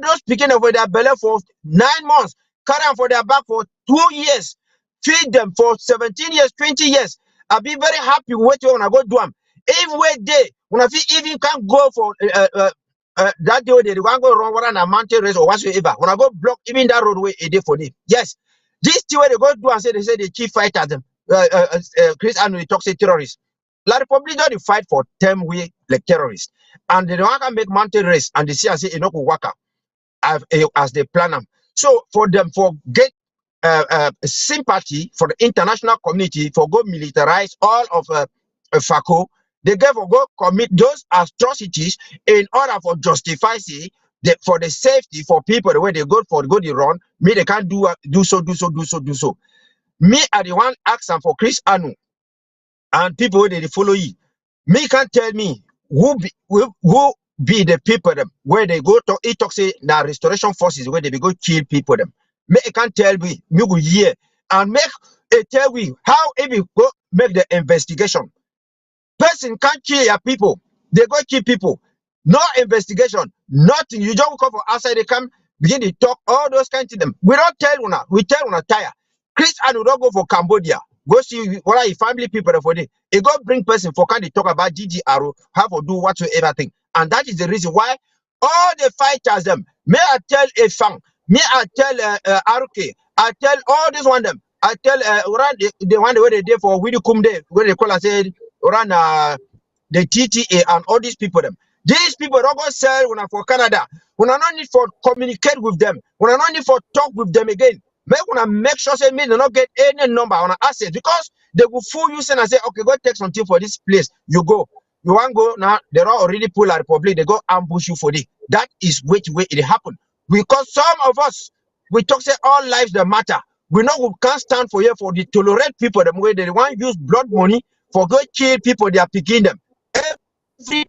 those picking for their belly for 9 months, carry them for their back for 2 years, feed them for 17 years, 20 years. I'll be very happy with you when I go do them. If we day, when I feel even can't go for that day, they want to go wrong on a mountain race or whatsoever. When I go block even that roadway a day for them. Yes, this thing where they go do and say they chief fighter them. Chris and we talk say terrorists. La Republic don't fight for 10 way like terrorists, and they don't can make mountain race and they see and say enough work as they plan them. So for them for get sympathy for the international community for go militarize all of FACO, they therefore go commit those atrocities in order for justify say for the safety for people the way they go the run. Me they can't do so. Me are the one asking for Chris Anu and people where they follow you. Me can't tell me who be the people them where they go to it talk say now restoration forces where they be go kill people them. Me can't tell me go hear and make it tell me how it be go make the investigation. Person can't kill your people. They go kill people. No investigation, nothing. You just come from outside, they come begin to talk all those kinds of them. We don't tell una, we tell una tire. Chris and we don't go for Cambodia. Go see what are your family people for there. He go bring person for can they talk about GGRO, how to do whatsoever thing. And that is the reason why all the fighters them, may I tell a fan, may I tell RK, I tell all this one them, I tell the one where they did for Willie Kumde, where they call and say run the TTA and all these people them. These people don't go sell when for Canada. When I not need for communicate with them. When I not need for talk with them again. Make sure say me they not get any number on an asset because they will fool you and say, okay, go take something for this place. You go. You want go now, they are already pull a republic, they go ambush you for it. That is which way it happen. Because some of us we talk say all lives that matter. We know we can't stand for here for the tolerate people the way they want to use blood money for go kill people they are picking them. Every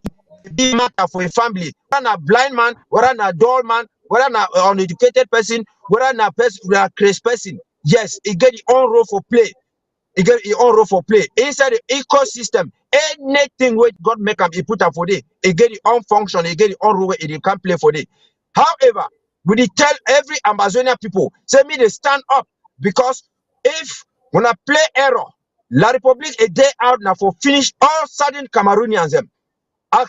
big matter for a family, whether a blind man, whether a dull man, whether an uneducated person, whether a person, a crazy person. Yes, it get its own role for play. It get its own role for play inside the ecosystem. Anything which God make them, he put up for it. It get its own function. It get its own role. It can play for it. However, we tell every Ambazonia people, say me they stand up because if when I play error, La Republic a day out now for finish all southern Cameroonians them.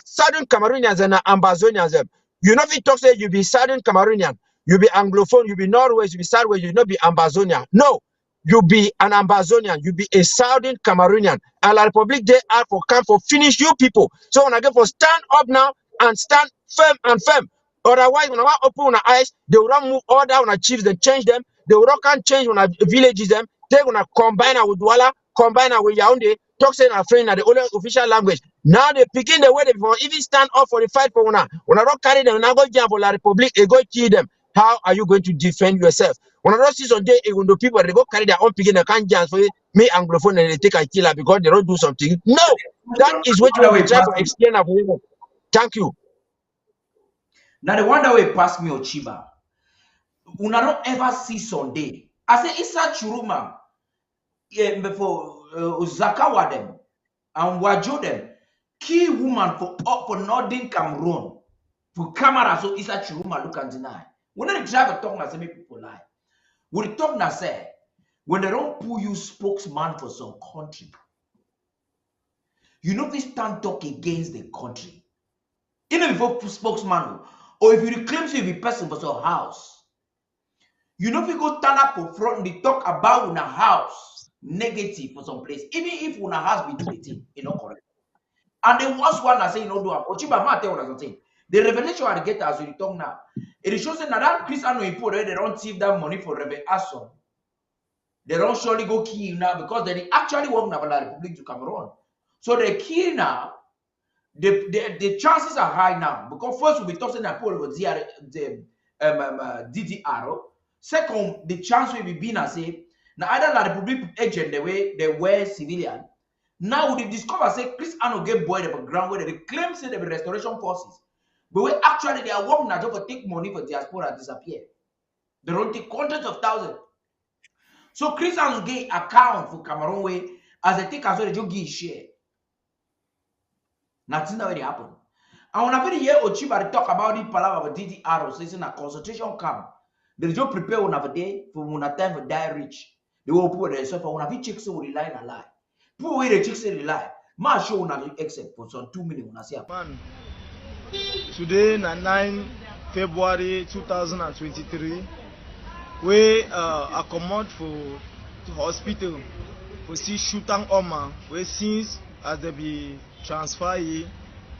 Southern Cameroonians and Ambazonians them. You know if you talk say you be southern Cameroonian, you be Anglophone, you be Norway, you be Southway, you not be Ambazonia. No, you be an Ambazonian, you be a southern Cameroonian. And La Republic they out for come for finish you people. So when I get for stand up now and stand firm and firm. Otherwise, when I want open our eyes, they will not move all down on chiefs, then change them. They will not can change on our villages them. They're gonna combine with Douala, combine with Yaoundé, talk saying our friend at the only official language. Now they begin the way they before even stand up for the fight for una. When I don't carry them, now go jam for La Republic, they go kill them. How are you going to defend yourself? When I don't see some day when the people they go carry their own picking, they can't jam for me Anglophone and they take a killer because they don't do something. No, that is what we try to explain. Thank you. Now the one that way pass me Ochiba. Una don't ever see Sunday. I say Isa Churuma. Yeah, before Zakawa them and Wajo them. Key woman for Northern Cameroon. For camera so Isa Churuma look and deny. When they try to talk na say make people lie. When they talk na say when they don't pull you spokesman for some country, you know if you stand talk against the country. Even before spokesman or if you claim to be person for some house, you know if you go stand up for front and they talk about una house negative for some place, even if una house be do the thing, you know correct. And the worst one I say you know do a Ochiba ma tell una something. The revelation I get as we talk now, it shows that that Christian people they don't thief that money for revelation. They don't surely go kill now because they actually work now for the Republic to Cameroon. So they kill now. The chances are high now because first we'll be talking about the DDR. Second, the chance will be being as say now either the Republic agent the way they were civilian. Now we discover say Chris Ano get boy the ground where they claim say they be restoration forces, but we actually they are working now to take money for diaspora disappear. They don't take hundreds of thousands. So Chris Ano get account for Cameroon way as they take as well they just give share. Nothing that really happen. And when I very hear Ochiba talk about the palaver of DDR, so it's in a concentration camp. There is no prepare one of a day for when a time for die rich. They will put themselves for one of chicks who rely on a lie. Put away the chicks rely. Ma show one except for some 2 minutes when I say Man, today na 9 February 2023 we I comot for hospital for see shooting Oma we since as they be transfer here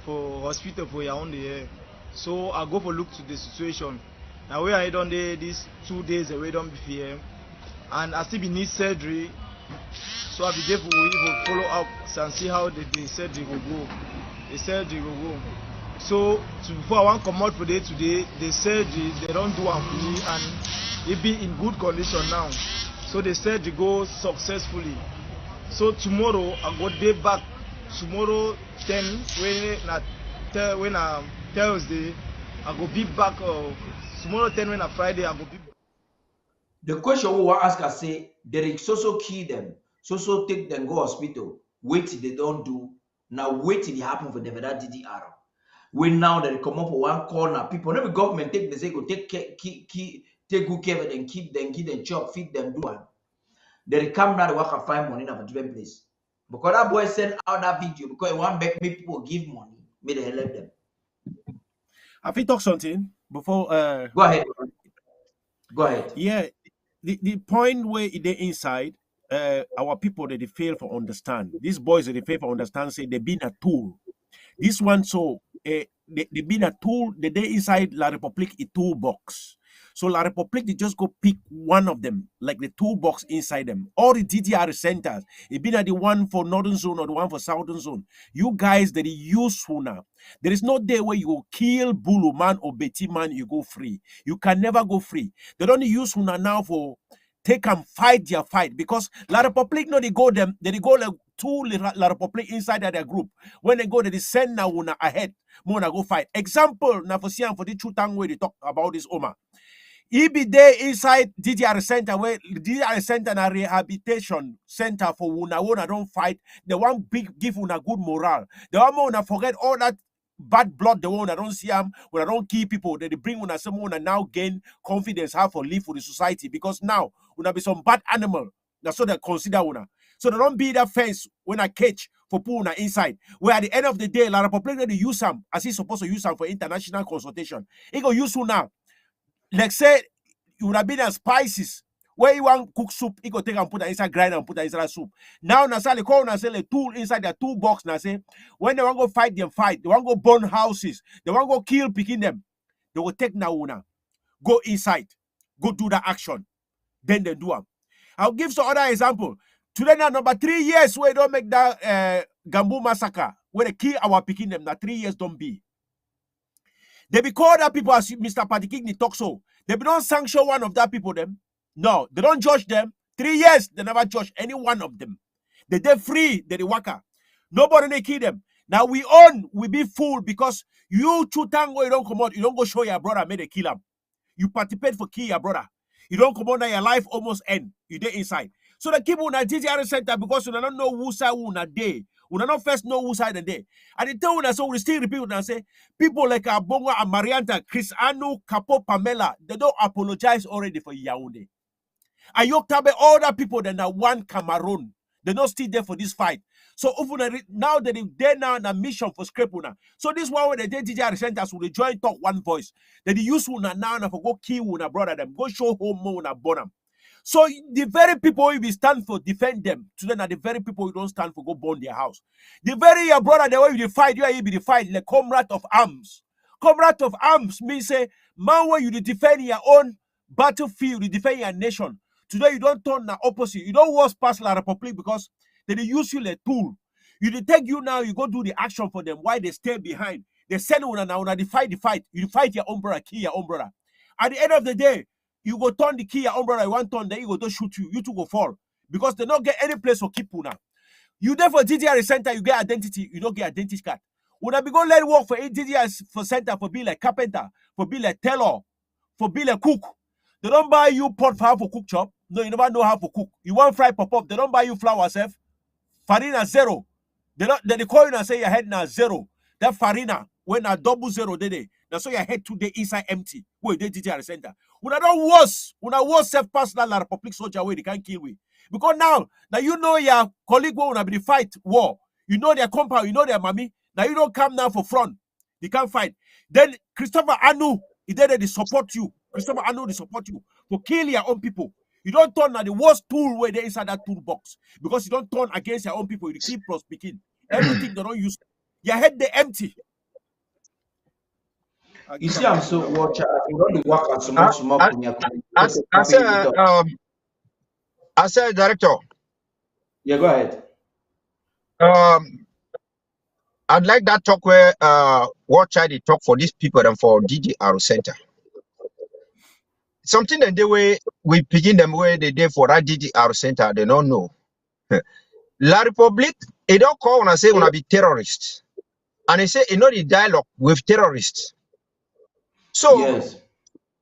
for hospital for Yaoundé here. So I go for look to the situation. Now where I done there these 2 days away don't be here and I still be need surgery. So I be there for follow up and see how the surgery will go. The surgery will go. So before I want to come out for day today, the surgery they don't do am for me and it be in good condition now. So the surgery go successfully. So tomorrow I go day back. Tomorrow 10 when Thursday I go be back. Tomorrow 10 when Friday I go be. The question we want ask us say they so kill them, so take them go hospital. Wait till they don't do. Now wait till it happen for them that DDR. When now they come up for one corner, people never government take they say go take good care of them, keep them chop, feed them, do one. They come now they work and find money in a different place. Because that boy sent out that video because he want make people give money, may they help them. Have you talked something before? Go ahead. Go ahead. Yeah, the point where they inside, our people that they fail for understand. These boys that they fail for understand say they've been a tool. This one so they been a tool. The day inside La Republique a toolbox. So La Republique they just go pick one of them, like the toolbox inside them. All the DDR centers, it been at the one for northern zone or the one for southern zone. You guys that are useful now. There is no day where you go kill Bulu man or Betty man, you go free. You can never go free. They don't use Huna now for take and fight their fight because La Republique no they go them, they go like two La Republique inside their group. When they go, they send now una ahead, more go fight. Example, now for the Chutang where they talk about this Oma. He be there inside DDR center where DDR center and a rehabilitation center for una don't fight. The one big give una good morale. The one more forget all that bad blood. The one that don't see them when I don't kill people. They bring una someone and now gain confidence how for live for the society because now una be some bad animal. That's what they consider una. So they don't be that fence when I catch for put una inside. Where at the end of the day, La Republic they use them as he's supposed to use them for international consultation. He go use una. Like say you would have been as spices where you want cook soup, you go take and put that inside grind and put that inside soup. Now Nasa they call Nasa a tool inside their toolbox. Nasa when they want to go fight them, fight. They want to go burn houses. They want to go kill picking them. They will take Nauna, go inside, go do that action. Then they do them. I'll give some other example. Today now number 3 years where they don't make that Gambu massacre where they kill our picking them. Now 3 years don't be. They be called that people as Mr. Paddy King talk so. They don't sanction one of that people them. No, they don't judge them. 3 years, they never judge any one of them. They free, they waka. Nobody they kill them. Now we be fooled because you chutango, you don't come out, you don't go show your brother, may they kill him. You participate for kill your brother. You don't come out now, your life almost end. You there inside. So the people in the DDR center because you don't know who side who na day. We don't first know who side the day. And they tell us so we still repeat and say people like Abonga and Marianta, Chris Anu, Capo, Pamela, they don't apologize already for Yaoundé. And you tabe all the people that are one Cameroon. They're not still there for this fight. So now that they're now on a mission for Scrapuna. So this one when they did DDR centers will join talk one voice. That the use una now for go kill una brother them, go show home una bonam. So the very people you stand for defend them, today are the very people you don't stand for go burn their house. The very your brother the way you fight, you be the fight like comrade of arms. Comrade of arms means say man where you defend your own battlefield, you defend your nation. Today you don't turn the opposite. You don't worse past La Republic because they use you like tool. You take you now, you go do the action for them. Why they stay behind? They send una now, they fight the fight. You fight your own brother, kill your own brother. At the end of the day, you go turn the key your own brother, one turn, then you go to shoot you. You two go fall. Because they don't get any place for keep una. You there for DDR center, you get identity, you don't get identity card. Would I be going to let work for DDR for center for be like carpenter, for be like tailor, for be like cook. They don't buy you pot for how for cook chop. No, you never know how to cook. You want fry pop-up, they don't buy you flour self. Farina zero. They call you and say your head now zero. That farina. when a 00 day. That's why your head today inside empty. Wait, they DDR center. When I don't worse self personal la public soldier way they can't kill we. Because now you know your colleague will be the fight war. You know their compound, you know their mommy. Now you don't come now for front. They can't fight. Then Christopher Anu, he did they support you. Christopher Anu, they support you to kill your own people. You don't turn at the worst tool where they inside that toolbox. Because you don't turn against your own people. You keep prospecting. Everything they don't use. Your head they empty. You see, I'm so watch. You don't work at so much more. I said, director. Yeah, go ahead. I'd like that talk where what child they talk for these people and for DDR Center. Something that the way we begin them where they did for that DDR Center, they don't know. La Republic, they don't call when I say when I be terrorists. And they say, you know, the dialogue with terrorists. So yes.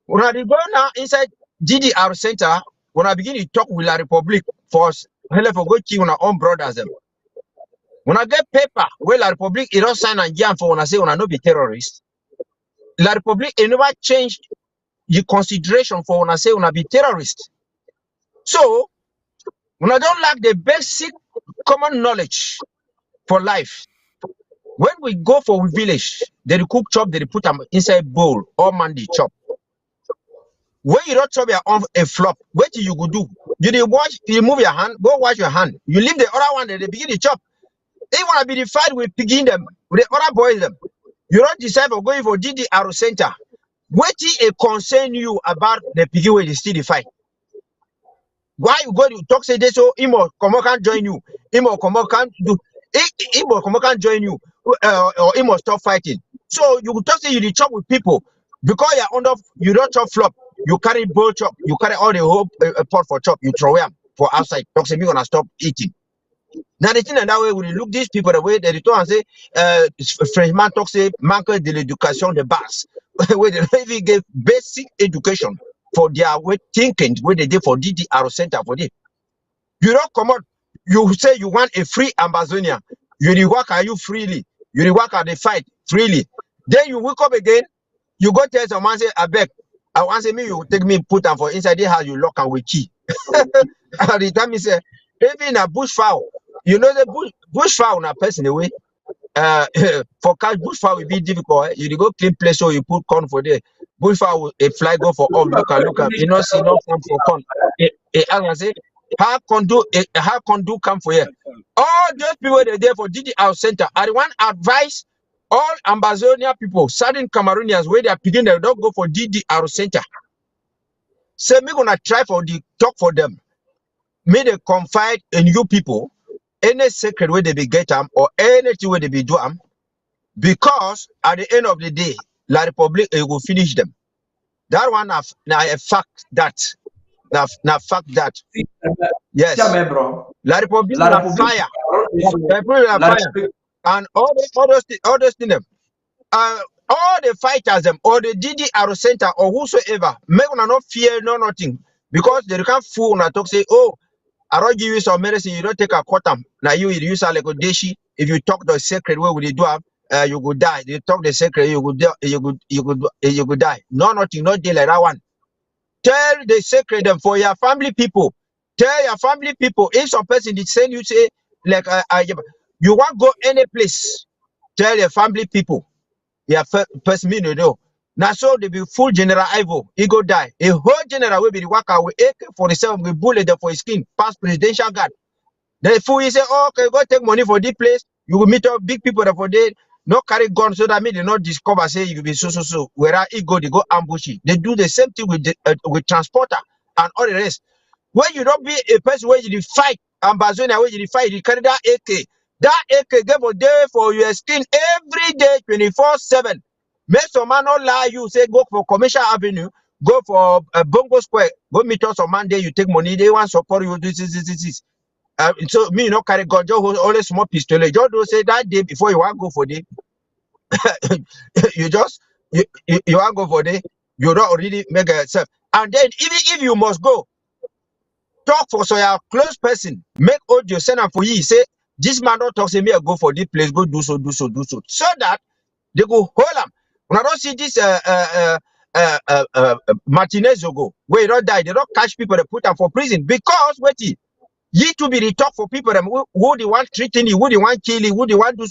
When I go now inside DDR Center, when I begin to talk with La Republic for go kill our own brothers them. When I get paper where La Republic it don't sign and jam for when I say when I no be terrorist. La Republic it never changed the consideration for when I say when I be terrorist. So when I don't lack the basic common knowledge for life, when we go for a village, they cook chop, they put them inside bowl or man they chop. When you don't chop your own a flop, what you go do? You wash, you move your hand, go wash your hand. You leave the other one, they begin to chop. They want to be the fight with picking them, with the other boys them. You don't decide for going for DDR Center. What it concern you about the piggy way they still the fight? Why you go to talk say this so Imo Komo can join you? Imo Komo can do Imo Komo can join you or Imo stop fighting. So you talk say you chop with people because you're under you don't chop flop. You carry bowl chop, you carry all the whole pot for chop, you throw them for outside. Talk say me gonna stop eating. Now the thing and that way we look these people the way they return and say Frenchman talk say manque de l'éducation de base. Where they even give basic education for their way thinking where they did for DDR Center for this. You don't come out, you say you want a free Ambazonia. You work at you freely, you work at the fight freely. Then you wake up again, you go tell someone say I beg. I want to say me, you take me, put them for inside the house, you lock and with key. At the time, he said, even a bush fowl, you know, the bush fowl, a person away. For catch bush fowl will be difficult. You go clean place, so you put corn for there. Bush fowl, a fly go for all, look at, you know, see no farm for corn. I say, how can do come for here? All those people they're there for DDR Center. I want advice. All Ambazonia people, certain Cameroonians, where they are picking, they don't go for DDR Center. So me gonna try for the talk for them. May they confide in you people, any secret where they be get them or anything where they be do them, because at the end of the day, La Republic will finish them. That one now a fact that. Now fact that. Yes. La Republic will fire. And all those things. All the fighters them or the DDR Center or whosoever make una not fear no nothing because they can't fool una talk say oh I don't give you some medicine you don't take a quantum now you use a like a deshi if you talk the secret way will you do you could die you talk the secret you could die no nothing not day like that one. Tell the secret them for your family people. Tell your family people if some person did send you say like you want go any place. Tell your family people. Yeah, first minute though. Now so they be full General Ivo, he go die. A whole general will be the worker with AK-47 with bullet there for his skin, pass presidential guard. Then the fool he say, oh, okay, go take money for this place. You will meet up big people there for there. No carry guns so that me they not discover say you will be so. Where he go, they go ambush it. They do the same thing with transporter and all the rest. When you don't be a person where you fight, Ambazonia where you fight, you carry that AK. That AK give a day for your skin every day, 24/7. Make some man not lie you, say go for Commercial Avenue, go for Bongo Square, go meet us on Monday, you take money, they want support you, this. So me, you know, carry gun, just always small pistol. Just don't say that day before you want to go for the you want to go for the you don't already make yourself. And then even if you must go, talk for so your close person, make audio send them for you, say this man don't talk say me I go for this place, go do so. So that They go hold them. When I don't see this Martinez go, where he don't die, they don't catch people, they put them for prison because what ye to be the talk for people them who they want treating you, who they want kill you, who they want do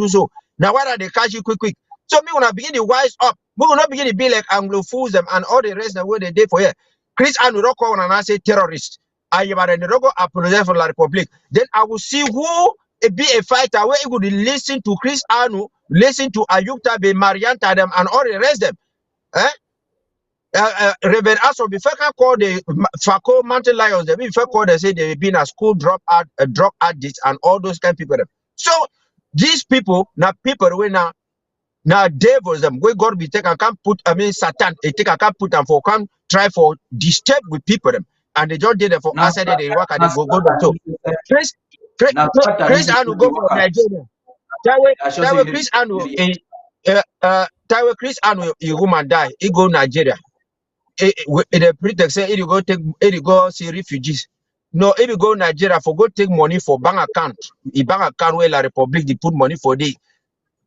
so. Now why are they catch you quick? So me when I begin to wise up, we will not begin to be like Anglophones them and all the rest of what they did for here. Chris and Rocco and I say terrorist. I am a Rocco apologize for the Republic. Then I will see who be a fighter where he would listen to Chris Anu, listen to Ayukta, be Marianta them and all the rest of them. Eh? Reverend Aso, before I call the Fako Mountain Lions, they before call they say they've been a school drug addicts and all those kind of people. So these people now people when now devils them we God be take and can put Satan they take and can put them for come try for disturb with people them and they just did it for Now, us they work and they go so now, Chris Chris Anu go for Nigeria. Tawe Chris Anu Tawe Chris Anu a woman die he go Nigeria. The pretext say if you go see refugees. No, if you go Nigeria for go take money for bank account, the bank account where La Republic they put money for the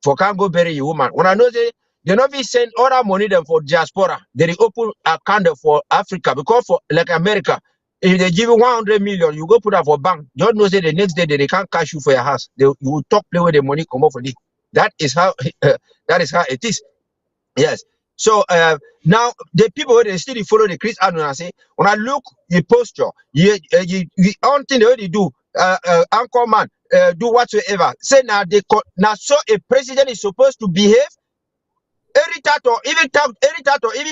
for can't go bury your woman. When I know they not be send other money them for diaspora, they open account for Africa because for like America, if they give you 100 million, you go put that for bank. You don't know say the next day they can't cash you for your house. You will talk play with the money come out for this. That is how it is. Yes. So now the people they still follow the Chris Anu and say when I look your posture, you on thing they already do anchor man do whatsoever. Say now now so a president is supposed to behave even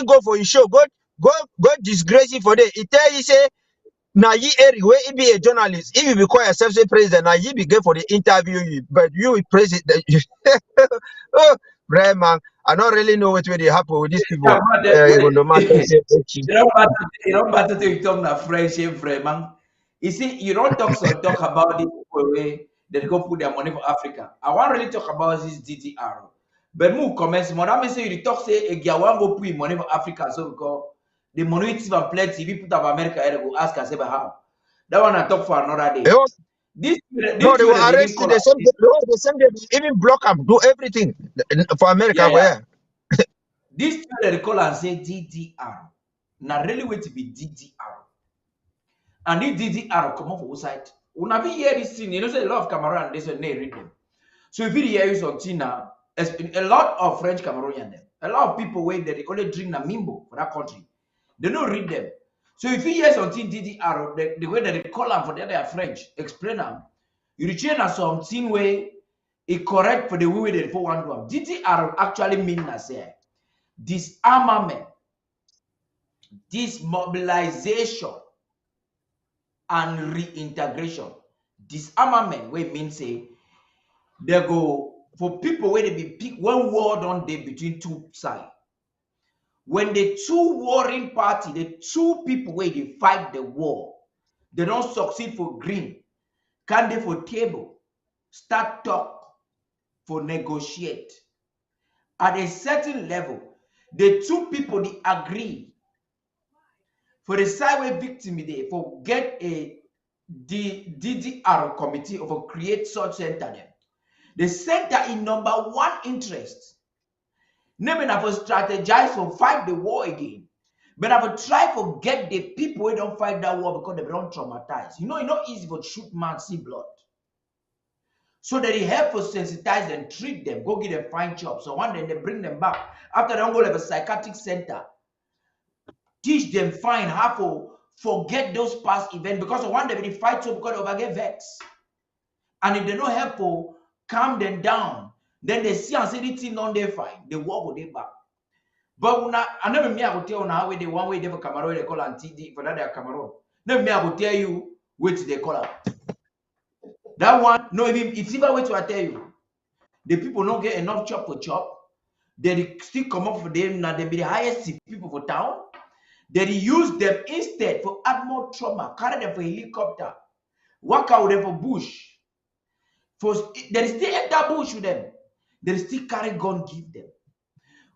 go for his show, go disgrace it for them. He tell you say now ye where he be a journalist, if you be call yourself say president, now you be good for the interview, but you will president. Oh, right, man. I don't really know what will happen with these people. No matter you don't matter to you talk na friendship, friend, man. You see, you don't talk about this way that go put their money for Africa. I want really talk about this DDR. But more comments, more that say you talk say a one go put money for Africa, so because the money is even plenty. If you put up America, I go ask us about how. That one I talk for another day. This no, they were arrested. The same day, they even block them, do everything for America. Yeah. This they call and say DDR. Now really wait to be DDR. And if DDR come off outside, when I hear this thing, you know, say a lot of Cameroon they say they read them. So if you hear something now, a lot of French Cameroonian them, a lot of people wait that they only drink Namimbo for that country. They don't read them. So if you hear something DDR, the way that they call them for the other French, explain them. You return as something way it correct for the way they for one do. DDR actually mean as say disarmament, dismobilization, and reintegration. Disarmament, where means say they go for people where they be pick one war on day between two sides. When the two warring party, the two people where they fight the war, they don't succeed for green, can they for table, start talk for negotiate. At a certain level, the two people they agree for the side where victim they for get a DDR committee or create such center them. The center in number one interest. Never never strategize for fight the war again. But I will try to get the people who don't fight that war because they don't traumatize. You know, it's not easy for shoot man, see blood. So that they help us sensitize and treat them, go give them fine job. So one day they bring them back. After they don't go to a psychiatric center, teach them fine how to forget those past events because one day they fight so because they get vexed. And if they don't help to calm them down, then they see and say anything on their fine, the war will be back. But when I never me, I will tell you how the one way they for Cameroon they call and TD for that they are Cameroon. Never me, I will tell you which they call out. That one, no, it's even way to tell you. The people don't get enough chop for chop. They still come up for them now. They be the highest people for town. They use them instead for add more trauma, carry them for helicopter, work out with them for bush. They still enter bush with them. They still carry gun, give them.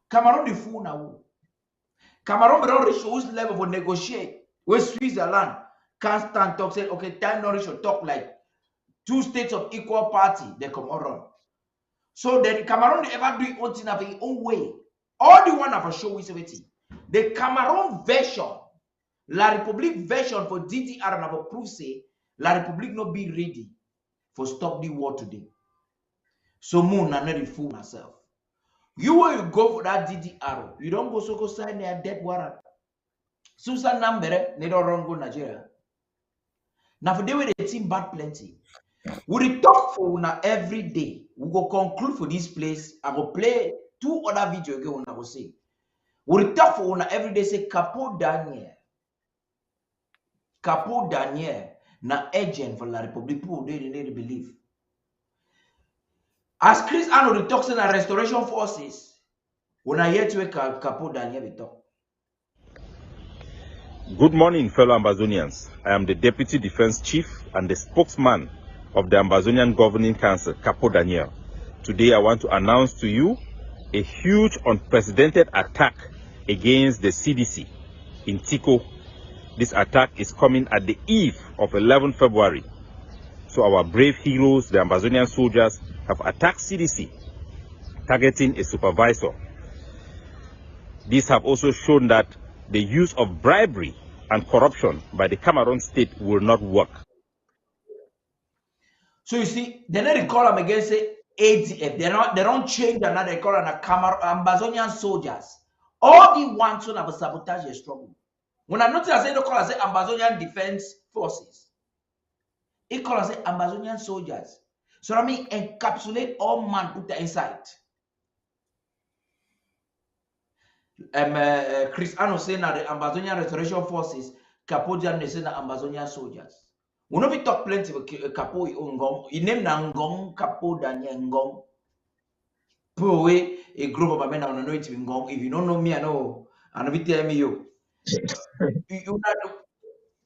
Cameroon the fool now. Cameroon don't reach whose level for negotiate. Where Switzerland can't stand talk, say, okay, time not reach or talk like two states of equal party, they come around. So then Cameroon they ever do it on in their own way. All the one of a show is the Cameroon version, La République version for DDR never prove say La République not be ready for stop the war today. So moon and not fool myself. You when you go for that DDR, you don't go so go sign their death warrant. Susan number they don't run go Nigeria. Now for they were the team bad plenty. We talk for una every day. We go conclude for this place. I go play 2 other video again. I go say. We talk for una every day. Say Capo Daniel na agent for La République. People they believe. As Chris Arnold talks in a restoration forces, when I hear to Capo Daniel we talk. Good morning, fellow Ambazonians. I am the Deputy Defense Chief and the spokesman of the Ambazonian Governing Council, Capo Daniel. Today I want to announce to you a huge unprecedented attack against the CDC in Tico. This attack is coming at the eve of 11 February. So our brave heroes, the Ambazonian soldiers, have attacked CDC, targeting a supervisor. These have also shown that the use of bribery and corruption by the Cameroon state will not work. So you see, they don't call them against ADF. They don't change another. They call them Ambazonian soldiers. All the ones who have a sabotage a struggle. When I notice I say they call us Ambazonian Defense Forces. It call us Ambazonian soldiers. So I mean encapsulate all man put the inside. Chris Ano saying that the Ambazonian Restoration Forces, Capo Daniel saying that Ambazonian soldiers. We know we talk plenty of Capo Ngong. He named Ngong Capo Daniel Ngong. Put away a group of men on know it Ngong. If you don't know me, I know. And we tell me you.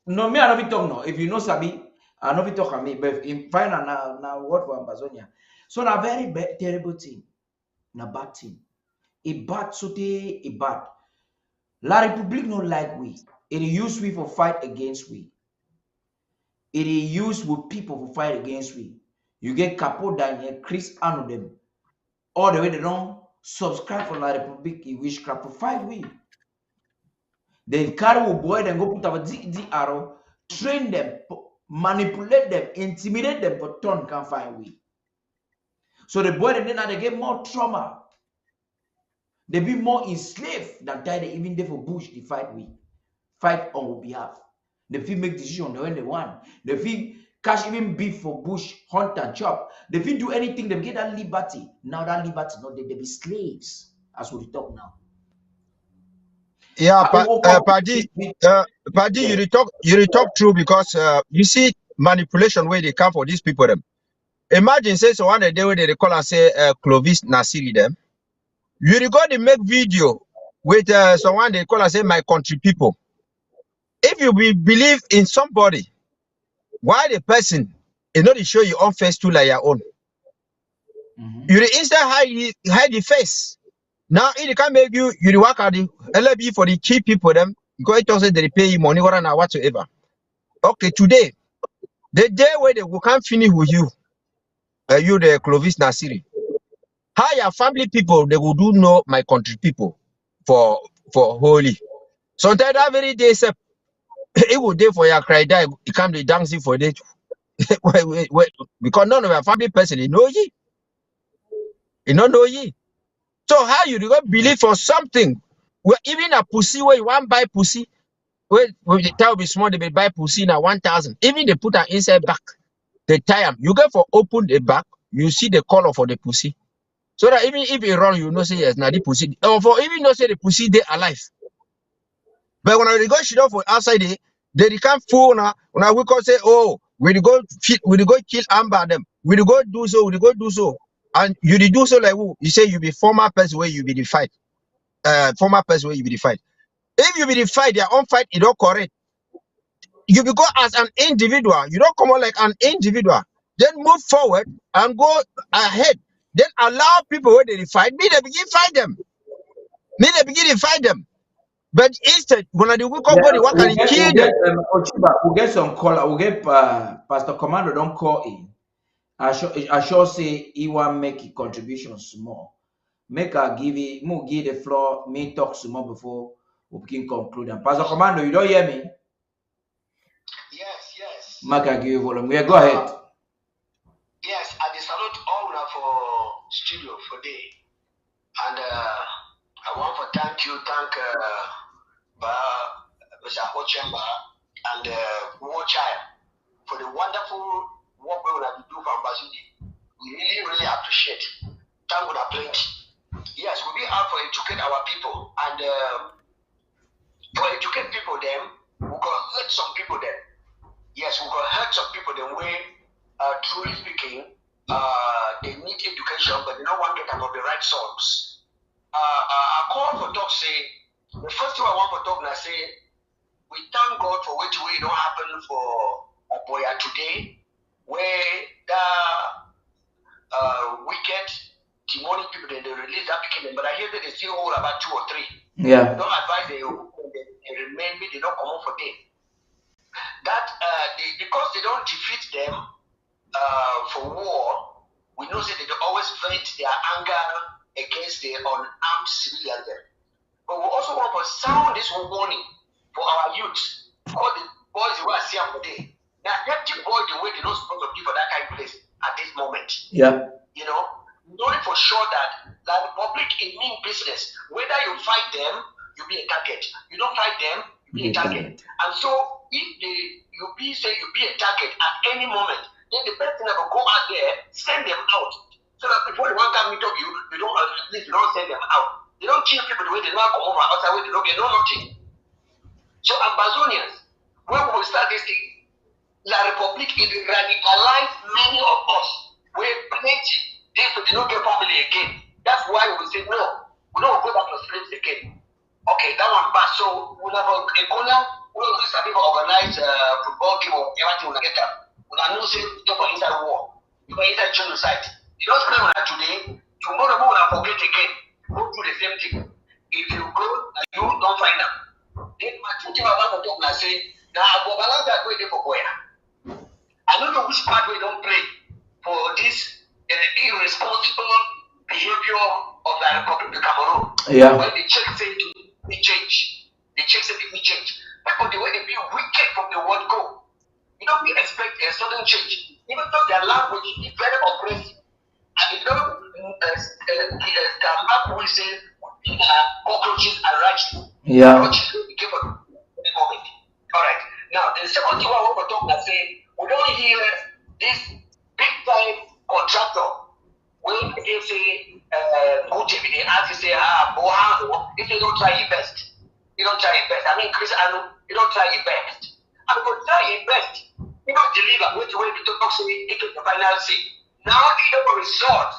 No me, I know we talk no. If you know Sabi, I know we talk on me. But in final now what for Ambazonia. So na very terrible thing. Na bad thing. A bad sote a bad. La République no like we. It use we for fight against we. It is used with people who fight against we. You get Capo Daniel, Chris Arnold them. All the way they don't subscribe for La République, you wish crap to fight we. They carry a boy and go put our DRO, train them, manipulate them, intimidate them, but turn can't find we. So the boy then they get more trauma. They be more enslaved than die they even there for Bush to fight we. Fight on our behalf. They feel make decision when they want. They feel cash even beef for bush, hunt and chop. They feel do anything, they get that liberty. Now that liberty, no, they be slaves, as we talk now. Yeah, Paddy, Yeah. you talk true because you see manipulation where they come for these people them. Imagine say so one day where they call and say Clovis Nasiri them. You go to make video with someone they call and say my country people. If you believe in somebody, why the person is not show your own face to like your own? You instead hide the face. Now it can make you work at the LB for the cheap people them because it also they pay you money or whatsoever. Okay, today, the day where they will come finish with you, you the Clovis Nasiri. How your family people they will do know my country people for holy. Sometimes that very day say it will day for your cry die, it can be dancing for it. Because none of your family person they know ye. You don't know ye. So how you go believe for something where even a pussy where you want buy pussy, where the tell be small, they buy pussy now 1,000. Even they put an inside back, they tie them. You go for open the back, you see the color for the pussy. So that even if you run, you know say yes, now the pussy. Or for even not say the pussy they alive. But when I go shit off for outside they can't fool now. When I will go say, oh, we go kill Amber them, we go do so. And you do so like who? You say you be former person where you be the fight. Former person where you be the fight. If you be the fight, their own fight, you don't correct. You be go as an individual, you don't come out like an individual. Then move forward and go ahead. Then allow people where they fight, me they begin fight them. But instead, when they will come body work and kill them. We'll get some caller. We'll get Pastor Commando don't call in. I sure say he want make a contribution small. Make her give the floor, me talk some more before we can conclude. And Pastor Commando, you don't hear me? Yes. Make I give you volume. Yeah, go ahead. Yes, I salute all for studio for day. And I want to thank Mr. Ochemba and War Child for the wonderful work we will do for Ambazonia. We really appreciate. Thank God plenty. Yes, we'll be out for educate our people, and for educate people them, we can hurt some people them. Yes, we can hurt some people them way, truly speaking, they need education, but they don't want to get out of the right source. I call for talk say, the first thing I want to talk now say, we thank God for which way don't happen for Boya today, where the wicked demonic people they release that picking, but I hear that they still hold about 2 or 3. Yeah. Don't advise they remain, they don't come on for them. That because they don't defeat them for war, we know that they always vent their anger against the unarmed civilians. But we also want to sound this warning for our youth, all the boys who are here today. Now, that boy the way they don't supposed to be for that kind of place at this moment. Yeah. You know, knowing for sure that the public in mean business, whether you fight them, you be a target. You don't fight them, you be a target. And so if you be a target at any moment, then the person that will go out there, send them out. So that before the one come meet up you, you don't send them out. They don't kill people the way they don't come over outside where they don't get nothing. So Ambazonians, when we will start this thing, La Republic will radicalize many of us. We're plenty. They don't get family again. That's why we say no. We don't go back to slaves again. Okay, that one pass. So we have a colonial. We will start to organize football game or everything we get up. We are no say for inside war. You for inside genocide. You don't play on that today. Tomorrow we will forget again. Go do the same thing. If you go, you don't find them. Then my teaching about the talk now say, now I go balance that way for Boya. I don't know which part we don't play for this irresponsible behavior of the Republic of Cameroon. Yeah. When the check say we change, the check say we change. But the way they be wicked from the word go, you don't expect a sudden change. Even though their language is very oppressive, and they don't come up with say cockroaches are righteous. Yeah. Cockroaches will be given at the moment. All right. Now the second thing I want to talk about say, we don't hear this big time contractor when they say go to they ask you say Bohano, if you don't try your best. You don't try your best. I mean Chris Anu, you don't try your best. And go try your best. You don't deliver which way to talk say it is the final say. Now they don't resort.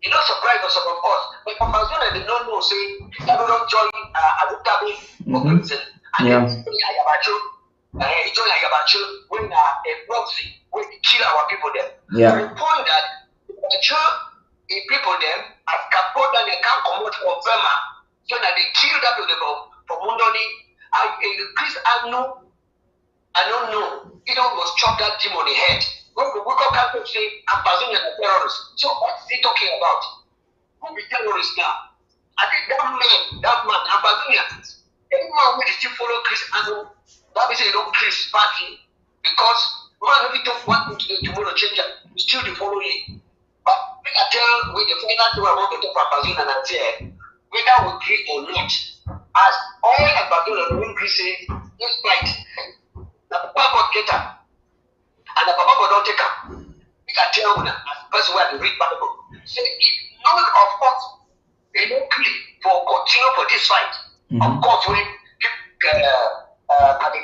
You know surprise us of us. But Ambazonia they don't know say people don't join Abutabi or Crimson. And then join Ayabacho when a proxy when they kill our people there. Yeah. To the point that the people them as Capoda they can't come out from Burma, so that they kill that people from Mundoni. Chris Anu, I don't know. He don't was chop that demon on the head. When we come to say Ambazonia are terrorists. So what is he talking about? Who be terrorists now? I think that man, Ambazonia, anyone who is still follow Chris Anu, that means they don't Chris party because man if you talk one thing today, tomorrow change it, still the following. But we can tell with the final thing I want to talk about Ambazonia and say whether we agree or not, as all Ambazonia will agree say this fight, the Papa God get up and the Papa God don't take up. We can tell as person where they read Bible. Say if none of us they don't agree for continue for this fight, of course when Paddy,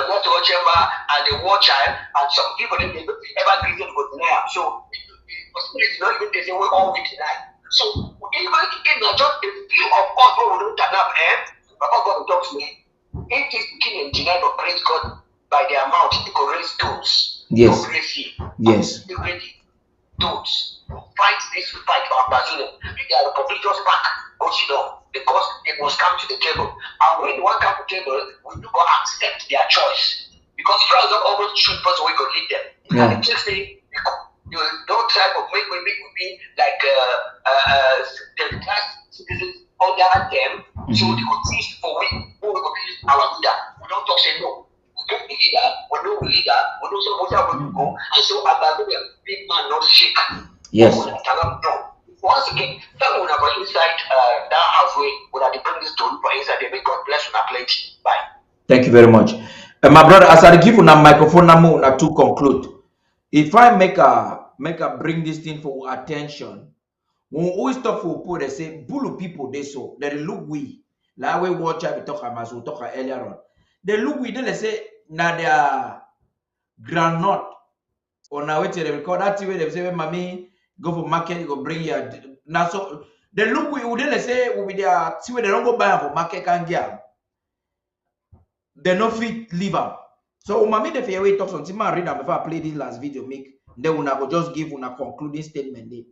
not to Ochemba and the War Child and some people they ever agree to go deny. So it's not even they say we all will deny. So even if just a few of us who will turn up, Papa God talks to me. If this king and deny or praise God by their mouth, they go raise stones. Yes. Go raise here. Yes. Be ready. Stones. Fight this fight for Ambazonia. They are Republic just back. Go sit down. Because they must come to the table. And when they want to come to the table, we do not accept their choice. Because France don't always choose person we go lead them. Yeah. And they just say, You don't try to make me like the class citizens under them, so they could teach for we who will be our leader. We don't talk say no. We don't be leader, we know leader, we know so much about we go. And so Ambazonia, big man not shake. Yes. No. Once again, that will have inside that halfway, when I bring this to for inside, they make God bless on a plate. Bye. Thank you very much. My brother, as I give you a microphone now to conclude, if I make a bring this thing for attention, when we always talk for people, they say, Bulu people, they so, they look we. Like we watch, we talk about, we talk earlier on. They look we, they say, na their granite, or now wait till they record that way, they say, mommy, go for market, you go bring your, now so, they look we, they say, we be there, see where they don't go buy for market, can get. They no fit leave am. So umami the fairway talk something man read am before I play this last video make. Then una go just give una concluding statement there.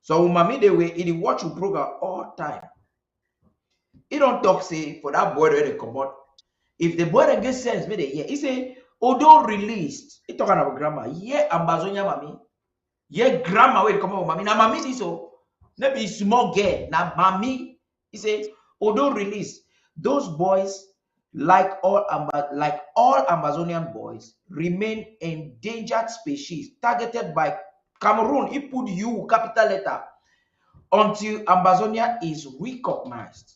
So umami the way he watch your program all time. He don't talk say for that boy where they come out. If the boy get sense, may they hear. He say, although released, he talking about grammar. Yeah, Ambazonia mami. Yeah, grammar where come out mami. Now mami this so maybe small girl. Now mami, he say, although released, those boys like all Ambazonian boys remain endangered species targeted by Cameroon. He put U capital letter until Ambazonia is recognized.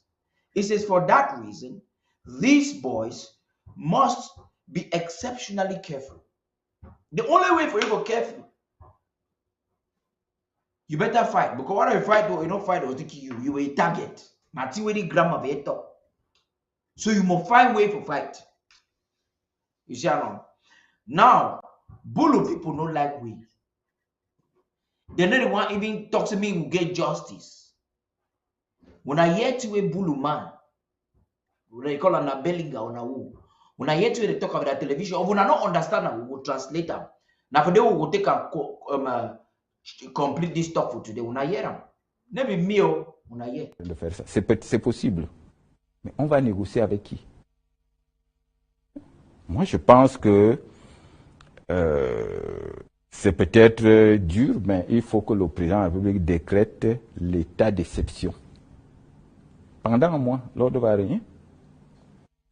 He says for that reason, these boys must be exceptionally careful. The only way for you to be careful, you better fight, because what if you fight, you don't fight or kill you, you a target. Not really grammar of talk. So you must find way for fight. You see how now, Bulu people don't like we. They don't want even talk to me who get justice. When I hear to a Bulu man, when I call an Abelinga or who, when I hear to they talk about that television, or when I don't understand, we will translate them. Now for them, we will take and complete this talk for today. When I hear them, maybe me when I hear. De faire ça. C'est possible. Mais on va négocier avec qui? Moi, je pense que c'est peut-être dur, mais il faut que le président de la République décrète l'état d'exception. Pendant un mois, l'ordre va rien.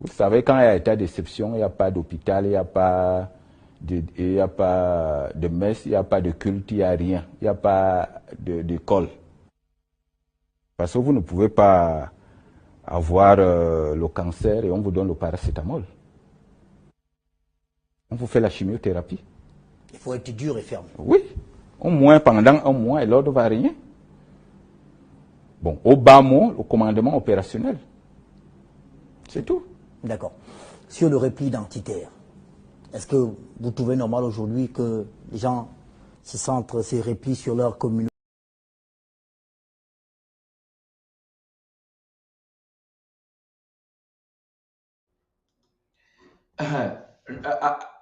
Vous savez, quand il y a état d'exception, il n'y a pas d'hôpital, il n'y a pas de messe, il n'y a pas de culte, il n'y a rien. Il n'y a pas d'école. Parce que vous ne pouvez pas avoir le cancer et on vous donne le paracétamol. On vous fait la chimiothérapie. Il faut être dur et ferme. Oui, au moins pendant un mois et l'ordre va rien. Bon, au bas mot, le commandement opérationnel. C'est tout. D'accord. Sur le repli identitaire, est-ce que vous trouvez normal aujourd'hui que les gens se centrent ces replis sur leur communauté?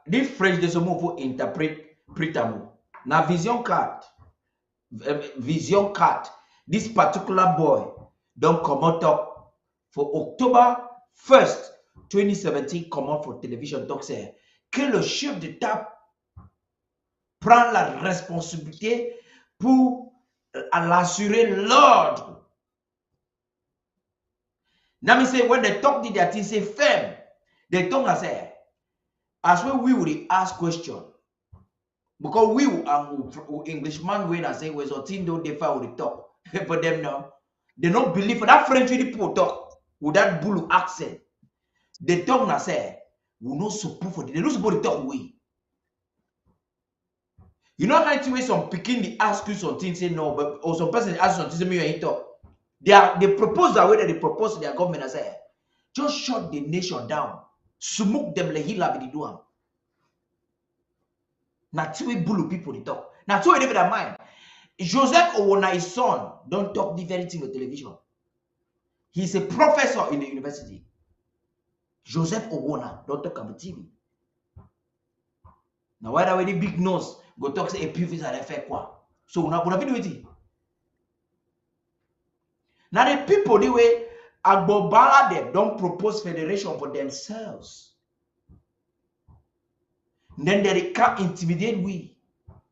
This phrase de ce mot faut interpréter na vision card this particular boy don't come out for October 1st 2017 come out for television donc c'est que le chef d'État prend la responsabilité pour l'assurer l'ordre. Now me say when they talk to that thing say firm they talk and say as well, we will ask question because we Englishman when I say was a thing don't defer with the talk. For them now, they don't believe for that French people talk with that Bulu accent. They talk and say we not support for they not support the talk we. You know how to way some picking the ask you something say no, but or some person ask something say me you ain't talk. They propose that way that they propose to their government and say just shut the nation down. Smoke them like hila be do am. Na two Bulu people they talk. Na two they that mind. Joseph Owona, his son, don't talk the very thing on television. He's a professor in the university. Joseph Owona don't talk about TV. Now why that way the big nose go talk say a PVs are effect quoi? So una video it. Now the people the way Agbobala them don't propose federation for themselves. Then they can't intimidate we.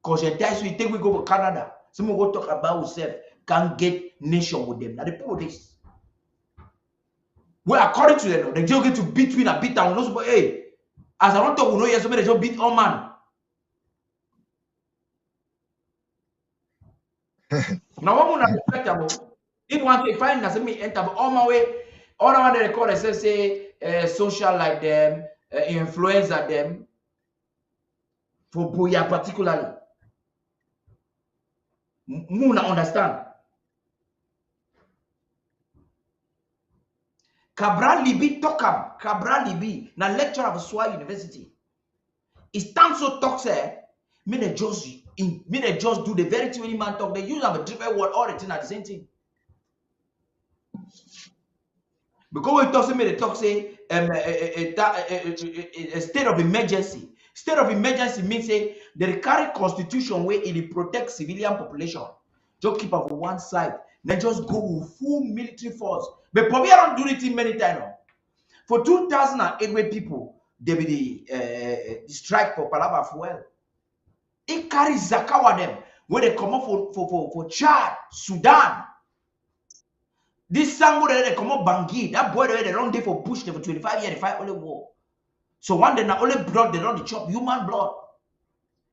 Because you think we go to Canada. Someone go talk about yourself, can't get nation with them. Now the people this. Well, according to them, they just get to beat win and beat down. But hey, as I don't talk, we know yes, somebody just beat all man. Now what we respectable. If one to find that me enter all my way, all the one they call it say social like them, influencer them for Boya particularly. Muna understand. Cabral Libi Tokam, Cabral Libi, na lecturer of Swa University. It stands so toxic, me they just do the very thing when man talk. They use a different word all the thing at the same thing. Because we talk, say me they talk say a state of emergency. State of emergency means say they carry constitution where it protects civilian population. Just keep up on one side. Then just go with full military force. But probably I don't do it many times. For 2008, where people they be the strike for Palava fuel. It carries Zakawa them where they come up for Chad, Sudan. This Sango they come up Bangui. That boy they run there for Bush there for 25 years, they fight only war. So one day now only blood they don't chop human blood.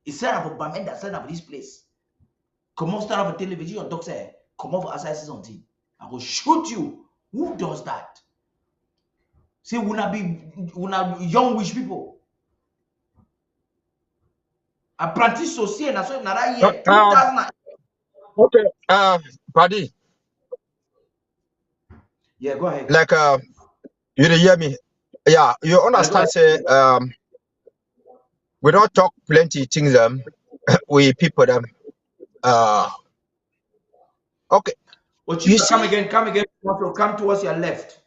It's set up for Bamenda, set up this place. Come on, start up a television, talk say, come on for assassin something. I will shoot you. Who does that? Say, we not be young wish people. Apprentice social, na so na that year 2000. Okay, Paddy. Yeah, go ahead. Like you hear me? Yeah, you understand? Say we don't talk plenty things. We people them. Okay. But You you see? come again. Come towards your left.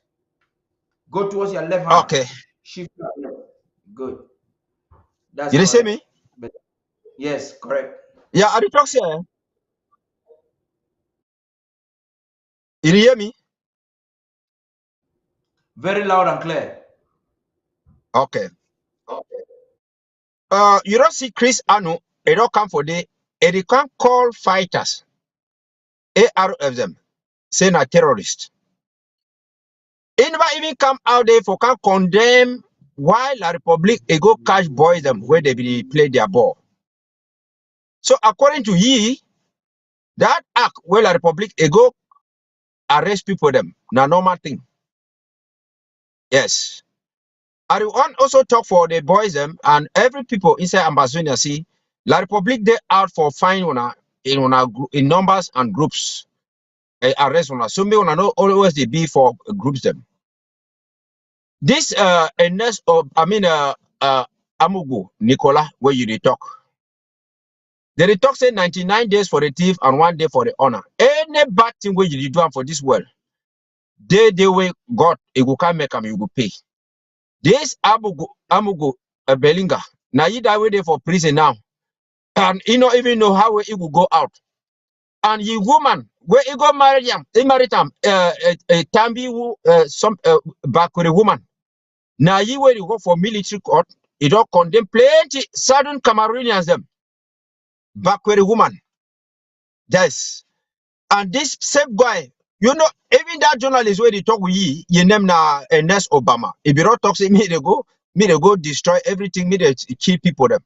Go towards your left hand. Okay. Shift left. Good. That's You see me? But yes, correct. Yeah, I talk say. You hear me? Very loud and clear. Okay. You don't see Chris Anu. They don't come for the. They can't call fighters. ARF them. Say na terrorist. They never even come out there for can condemn while La Republic they go catch boys them where they be play their ball. So according to ye, that act where La Republic they go arrest people them. Na normal thing. Yes. I want also talk for the boys them and every people inside Ambazonia see La Republic they out for fine in numbers and groups. Arrest una. So me una know always they be for groups them. This Ernest of Amugu Nicola where you they talk. They talk say 99 days for the thief and 1 day for the honor. Any bad thing where you do for this world, they way God it will come make them you go pay. This Amugu Belinga now you die way there for prison now, and you don't even know how it will go out. And you woman where you go marry him, he married him Tambi some back with a woman. Now you where you go for military court, you don't condemn plenty southern Cameroonians them back with a woman. Yes. And this same guy, you know, even that journalist where they talk with you name na Ernest Obama. If you don't talk to me, they go destroy everything, me they kill people them.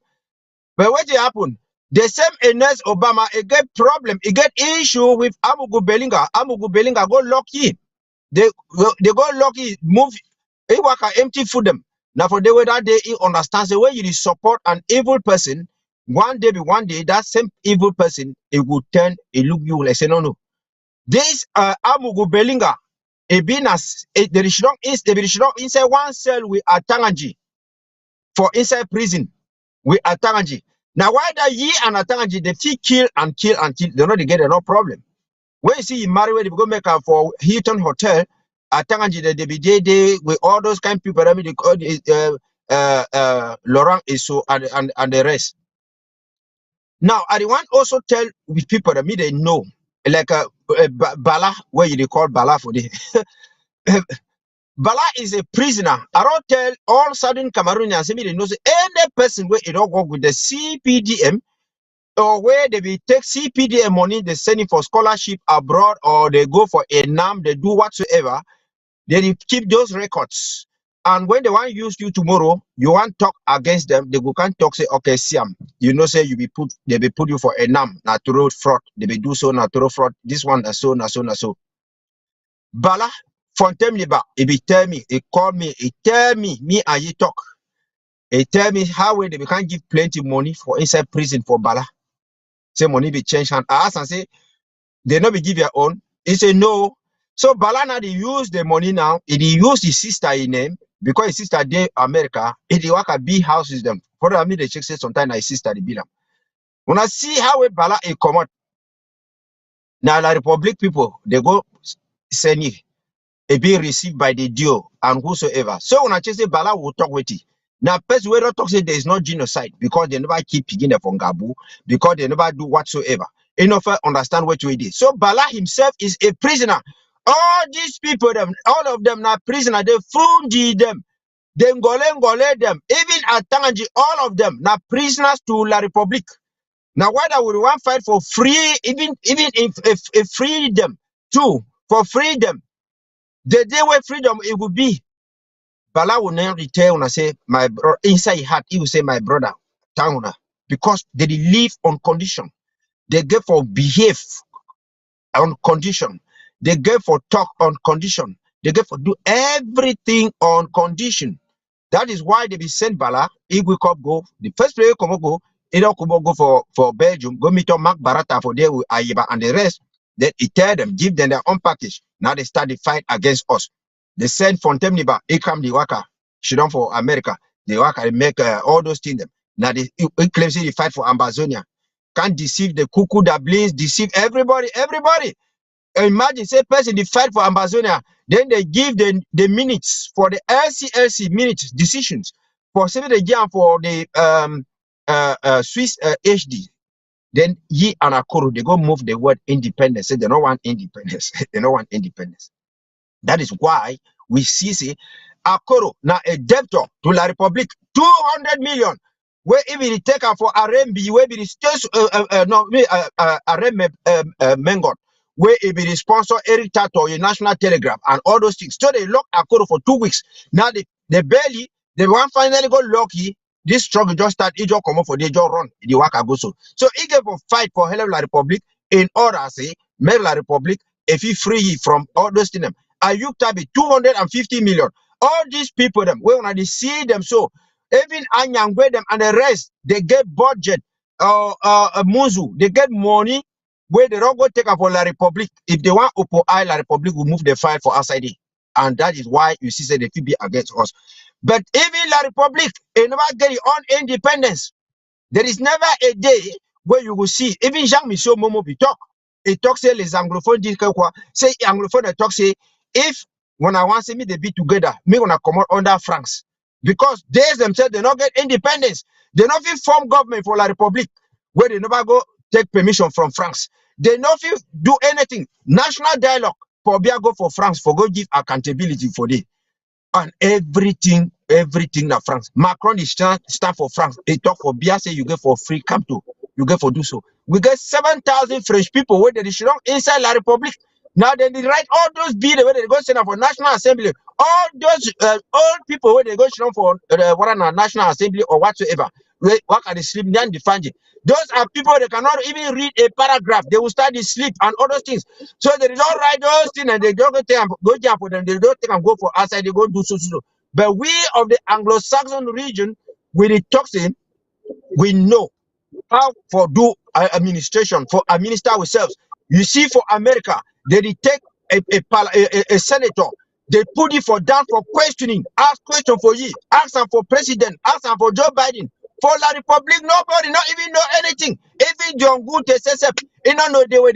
But what they happen? The same Ernest Obama, it get problem, it get issue with Amugu Belinga. Amugu Belinga go lucky. They go lucky, move, they work empty food them. Now for the way that they understand the way you support an evil person, one day that same evil person it will turn, it look you like say no. This Amugu Belinga, they should not inside one cell with Atanganji for inside prison with Atanganji. Now why that ye and Atanganji they feel kill and kill and kill, they know they get no problem. When you see you marry where they go make her for Hilton Hotel, Atanganji they be there with all those kind of people. I mean, they call Laurent Isso and the rest. Now I want also tell with people that me they know like Bala, where you they call Bala for the Bala is a prisoner. I don't tell all southern Cameroonians, me they know say any person where you don't work with the CPDM, or where they be take CPDM money, they send it for scholarship abroad, or they go for a NAM, they do whatsoever. They keep those records. And when they want to use you tomorrow, you want to talk against them, they go can't talk, say, okay, Siam, you know, say you be put, they be put you for a NAM, natural fraud, they be do so, natural fraud, this one, so. Bala, Fontaine he be tell me, he call me, he tell me and he talk. He tell me how they can't give plenty money for inside prison for Bala. Say money be changed hand. I ask and say, they not be give your own. He say no. So Balana they use the money now. He use his sister in name because his sister dey America. He work at big houses them. For that me they check say sometimes his sister they be them. When I see how we Bala he come out now, the Republic people they go send it. It be received by the Dio and whosoever. So when I say Bala will talk with it. Now, person we don't talk say there is no genocide because they never keep picking from Gabu, because they never do whatsoever. Enough understand what we did. So Bala himself is a prisoner. All these people, them, all of them are prisoner. They frundi them, they ngole them. Even at Tanganji, all of them are prisoners to La Republique. Now, why that we want fight for free, even if freedom too, for freedom. The day where freedom it would be. Bala will never return and say, my brother, inside his heart, he will say, my brother, Tanguna, because they live on condition. They get for behave on condition. They get for talk on condition. They get for do everything on condition. That is why they be sent Bala. He will come go. The first player come go. He don't come go for Belgium. Go meet Mark Barata for there with Ayiba and the rest. Then he tell them, give them their own package. Now they start the fight against us. They send Fontaine, he come the worker. She done for America. The worker make all those things. Now they claim they fight for Ambazonia. Can't deceive the cuckoo that bleeds, deceive everybody. Imagine, say person they fight for Ambazonia, then they give the minutes for the LCLC minutes decisions for say they give for the Swiss HD. Then ye and Akuru, they go move the word independence. Say they don't want independence. They don't want independence. That is why we see Akoro now a debtor to La Republique 200 million. Where if it take her for RMB, where it is just Mengon, where if it is sponsor Eric Tato, a National Telegraph, and all those things. So they lock Akoro for 2 weeks. Now they barely, they want finally go lucky. This struggle just start, it just come up for the just run, the work go so. So he gave a fight for Hello La Republique in order, say, make La Republique if he free from all those things. Ayuk Tabi 250 million. All these people, them, when they see them, so even Anyangwe them and the rest, they get budget, Muzu, they get money where they don't go take up for La Republique. If they want Oppo I, La Republique will move the fight for outside. And that is why you see say they could be against us. But even La Republique, they never get your own independence. There is never a day where you will see, even Jean-Michel Momo be talk. He talk say les anglophones disent quoi? Say anglophone talk say if when I want to see me they be together, me gonna come out under France. Because they themselves they not get independence. They not feel form government for La Republique where they never go take permission from France. They not feel do anything. National dialogue for Bia go for France for go give accountability for them. And everything na France. Macron is stand for France. He talk for Bia say you get for free come to. You get for do so. We get 7,000 French people where they should inside La Republique. Now they write all those bills where they go send for National Assembly. All those old people where they go send for National Assembly or whatsoever. What are they sleep? Those are people that cannot even read a paragraph. They will start to sleep and all those things. So they don't write those things and they don't go jump for them. They don't take and go for outside. They go do so. But we of the Anglo-Saxon region, with the toxin, we know how for do administration, for administer ourselves. You see, for America, they take a senator, they put it for down for questioning, ask question for you, ask them for president, ask them for Joe Biden. For La Republique, nobody not even know anything. Even John Good, they say, they don't know the way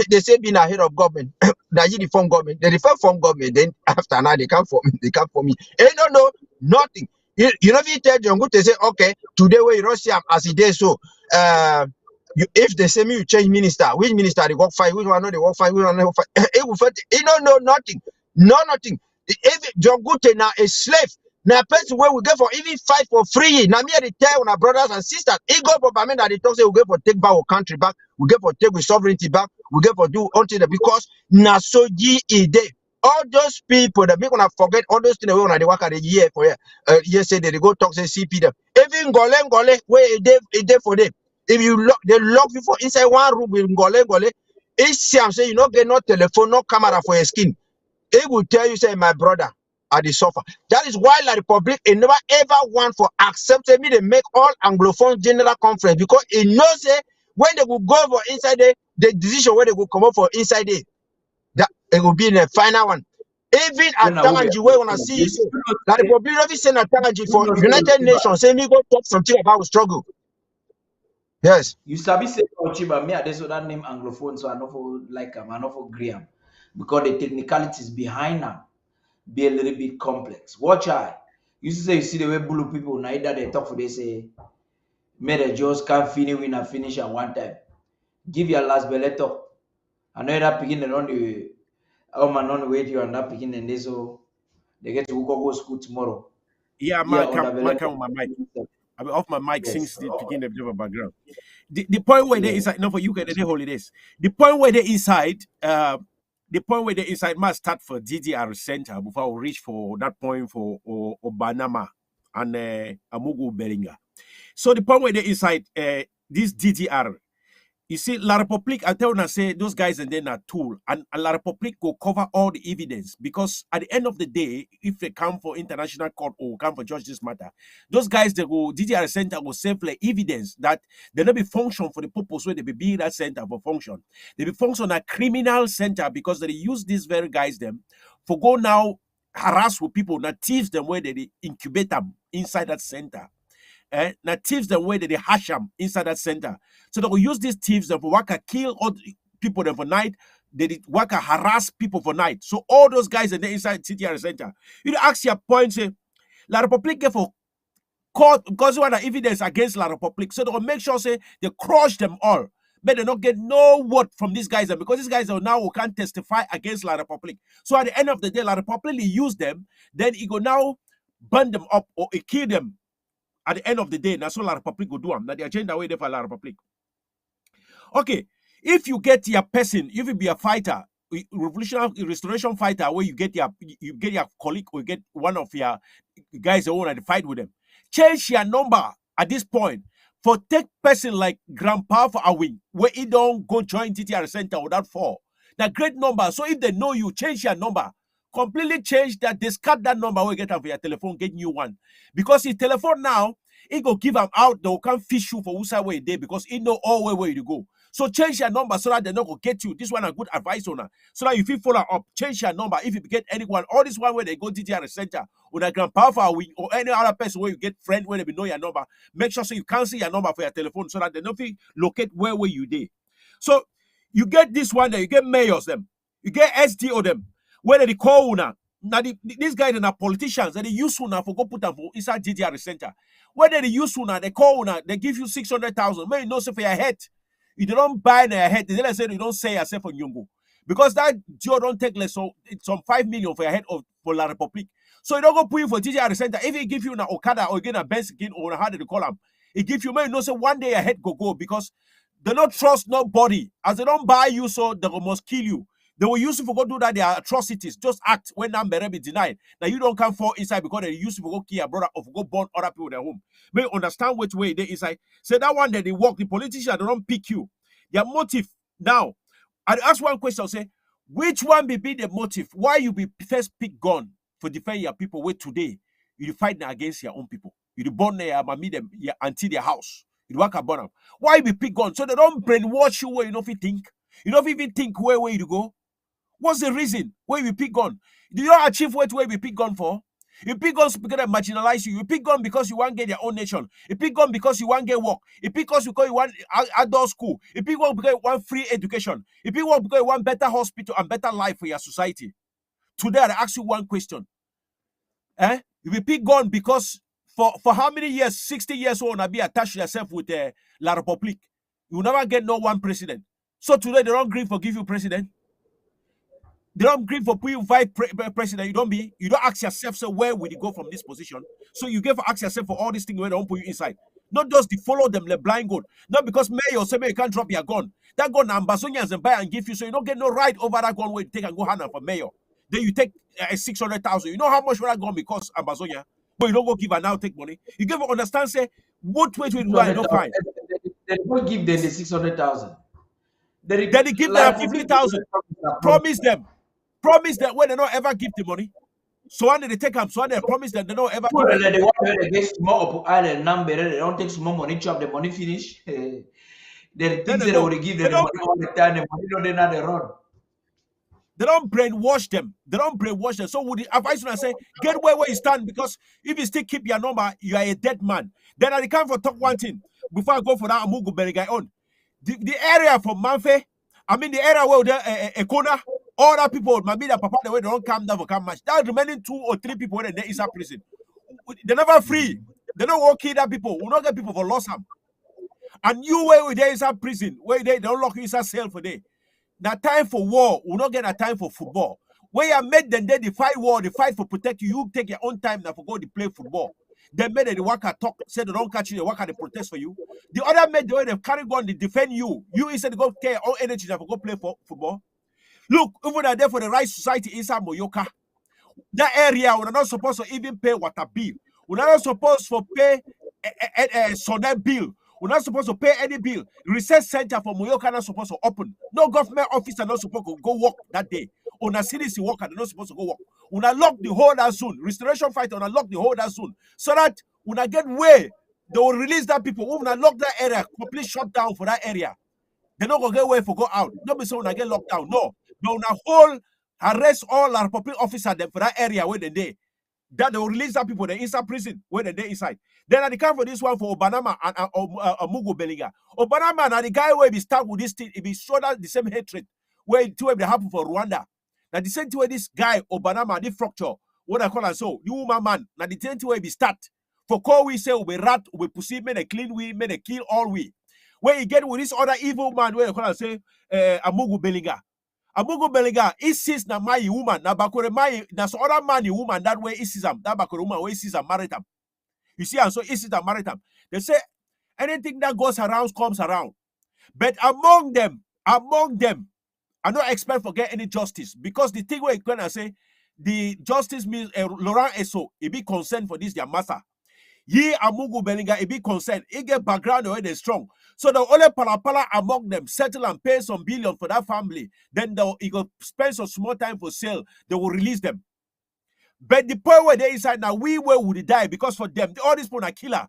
they say being a head of government. They reform government. They reform government. Then after now they come for me. They don't know nothing. You know, if you tell John Good, they say, okay, today we Russia as it is so. If they say me you change minister, which minister they work fine, which one no they work fine, which one no work fine. He don't know nothing. Nothing. If John Good now a slave, Now, person where we go for even fight for free. Now, me they tell our brothers and sisters, he go for Bamenda, they talk say we go for take back our country back, we go for take with sovereignty back, we go for do until the because na so ye day. All those people that make una forget all those things we wanna work at a year for year say they go talk say CP them. Even Gole where a day for them. If you lock they lock you for inside one room with Gole, each say you not get no telephone, no camera for your skin. It will tell you, say, my brother, I did suffer. That is why La Republic it never ever want for accepted me. They make all Anglophone general conference because it knows say when they will go for inside the decision where they will come up for inside it, that it will be in the final one. Even at Tanganji, where when I see you say, La Republic never send a Tanganji for United Nations, say me go talk something about struggle. Yes. You sabi say Ochiba, me there's that name Anglophone, so I know for like I know for Graham. Because the technicalities behind them be a little bit complex. Watch I. You see the way blue people now that they talk for they say made a just can't finish at one time. Give your last bellet talk. I know that beginning on the man on wait you and that beginning they so they get to go school tomorrow. Yeah, Yeah, man, on the come on my mic. I've been off my mic Yes. since the beginning of the background. The point where they Yeah. inside, no for you get the holidays. The point where they inside, must start for DDR center before we reach for that point for Obanama and Amugu Beringa. So the point where they inside this DDR, you see, La Republique, I tell you, say those guys and then are tool, and La Republique will cover all the evidence because at the end of the day, if they come for international court or come for judge this matter, those guys they go DDR center will save the evidence that they not be function for the purpose where they be that center for function. They be function a criminal center because they use these very guys them for go now harass with people, not thieves them where they incubate them inside that center. Now thieves the way that they hash them inside that center. So they will use these thieves them for work kill all people them for night. They did work harass people for night. So all those guys in the inside CTR center. You ask your point, say La Republique for court because you want evidence against La Republique. So they will make sure say they crush them all. But they don't get no word from these guys because these guys are now who can't testify against La Republique. So at the end of the day, La Republique use them, then he go now burn them up or kill them. At the end of the day, that's what La Republique go do them. Now the agenda way there for La Republique. Okay, if you get your person, if you be a fighter, revolutionary restoration fighter, where you get your colleague or you get one of your guys who want to fight with them, change your number at this point. For take person like Grandpa for a win, where he don't go join TTR center without fall. That great number. So if they know you, change your number. Completely change that, discard that number we get off your telephone, get new one. Because his telephone now, he go give them out, they can fish you for who side way day because he know all where you go. So change your number so that they not go get you. This one a good advice on her. So that if you follow up, change your number. If you get anyone, all this one where they go DTR center or a grandpa or any other person where you get friend where they know your number, make sure so you cancel your number for your telephone so that they don't locate where you day. So you get this one, that you get mayors them, you get SDO them. Whether they call una, now these guys are politicians, and they use una for go put them for inside DDR center. Whether they use una, they call una, they give you 600,000. Maybe no say for your head. You don't buy their head. They say you don't say yourself on Yungu. Because that Joe don't take less, so it's some 5 million for your head of for La Republique. So you don't go put you for DDR center. If he give you an Okada or again a Benz skin or how do they call them, he give you maybe no say one day your head go because they don't trust nobody. As they don't buy you, so they must kill you. They will use you for go do that, their atrocities. Just act when number be denied. Now you don't come for inside because they use you for go kill your brother or for go burn other people in their home. May understand which way they inside. Say that one that they work, the politicians they don't pick you. Their motive. Now, I ask one question, say, which one be the motive? Why you be first pick gun for defend your people where today you fight against your own people? You burn their mommy them your auntie their house. You work about them. Why you be pick gun? So they don't brainwash you where you don't think. You don't even think where you go. What's the reason where we pick gun? Do you achieve what we pick gun for? You pick guns because they marginalize you. You pick gun because you want to get your own nation. You pick gun because you want to get work. You pick guns because you want adult school. You pick gun because you want free education. You pick gun because you want better hospital and better life for your society. Today, I ask you one question. You pick gun because for how many years, 60 years old, and be attached yourself with La Republique. You will never get no one president. So today, they don't agree for give you president. They don't agree for you vice president. You don't ask yourself, so where will you go from this position? So you give ask yourself for all these things where they don't put you inside. Not just to follow them, the blind goat. Not because mayor say you can't drop your gun. That gun Ambazonians and buy and give you, so you don't get no right over that gun where you take and go hand for mayor. Then you take 600,000. You know how much will that gun because Ambazonia? But you don't go give and now take money. You give understand say what way to do I don't find. They don't give them the 600,000. Then they give them 50,000. Promise them when they don't ever give the money. So when they take them, so when they promise them they don't ever give them. They want to get small up island number. They don't take small money, chop the money finish. Then things that they would give them the money all the time, the money don't they not run. They don't brainwash them. They don't brainwash them. So would the advice when I say get where you stand, because if you still keep your number, you are a dead man. Then I come for talk one thing before I go for that Amugu Berigai on. The area from Manfe, I mean the area where the Ekona, all that people, maybe the papa the way they don't come down for come match. That remaining 2 or 3 people in the inside prison. They're never free. They don't want to kill that people. We don't get people for loss them. And you where they inside prison, where they don't lock you inside cell for day. Now time for war, we not get a time for football. Where you made them, they fight war, they fight for protect you. You take your own time now for go to play football. They made the worker talk, say they don't catch you, the worker they protest for you. The other made the way they carry gun, they defend you. You instead go care all energy now for go play for football. Look, even there for the right society inside Moyoka. That area, we're not supposed to even pay water bill. We're not supposed to pay a soda bill. We're not supposed to pay any bill. Research center for Moyoka not supposed to open. No government officer not supposed to go work that day. On a CDC worker, they're not supposed to go work. When I lock the whole that soon, restoration fighter, when I lock the whole that soon, so that when I get way, they will release that people. When I lock that area, complete shutdown for that area, they're not gonna get way for go out. Not be so when I get locked down. No, but when I hold, arrest all our public officers them for that area where they. That they will release that people, they inside prison where they inside. Then I come for this one for Obanama and Mugu Belinga. Obanama and the guy where he start with this thing, if he show that the same hatred where it they happen for Rwanda. Now the same way this guy Obanama, the fracture, what I call and so the woman man. Now the same way we start for call we say we rat, we pussy, made a clean we, made a kill all we. Where you get with this other evil man where I call and say Mugu Belinga. Amugo Belinga, he sees na my woman, na bakore my na so other man woman that way he sees them, that bakore woman where he sees a maritime. You see, and so he sees a maritime. They say anything that goes around comes around. But among them, I don't expect to get any justice, because the thing where you can say the justice means Laurent Esso, he be concerned for this, their master. Ye Amugu Belinga, he be concerned, he get background where they're strong. So the only palapala among them settle and pay some billion for that family. Then he go spend some small time for sale. They will release them. But the point where they inside now, we where would die, because for them, all these people are killer,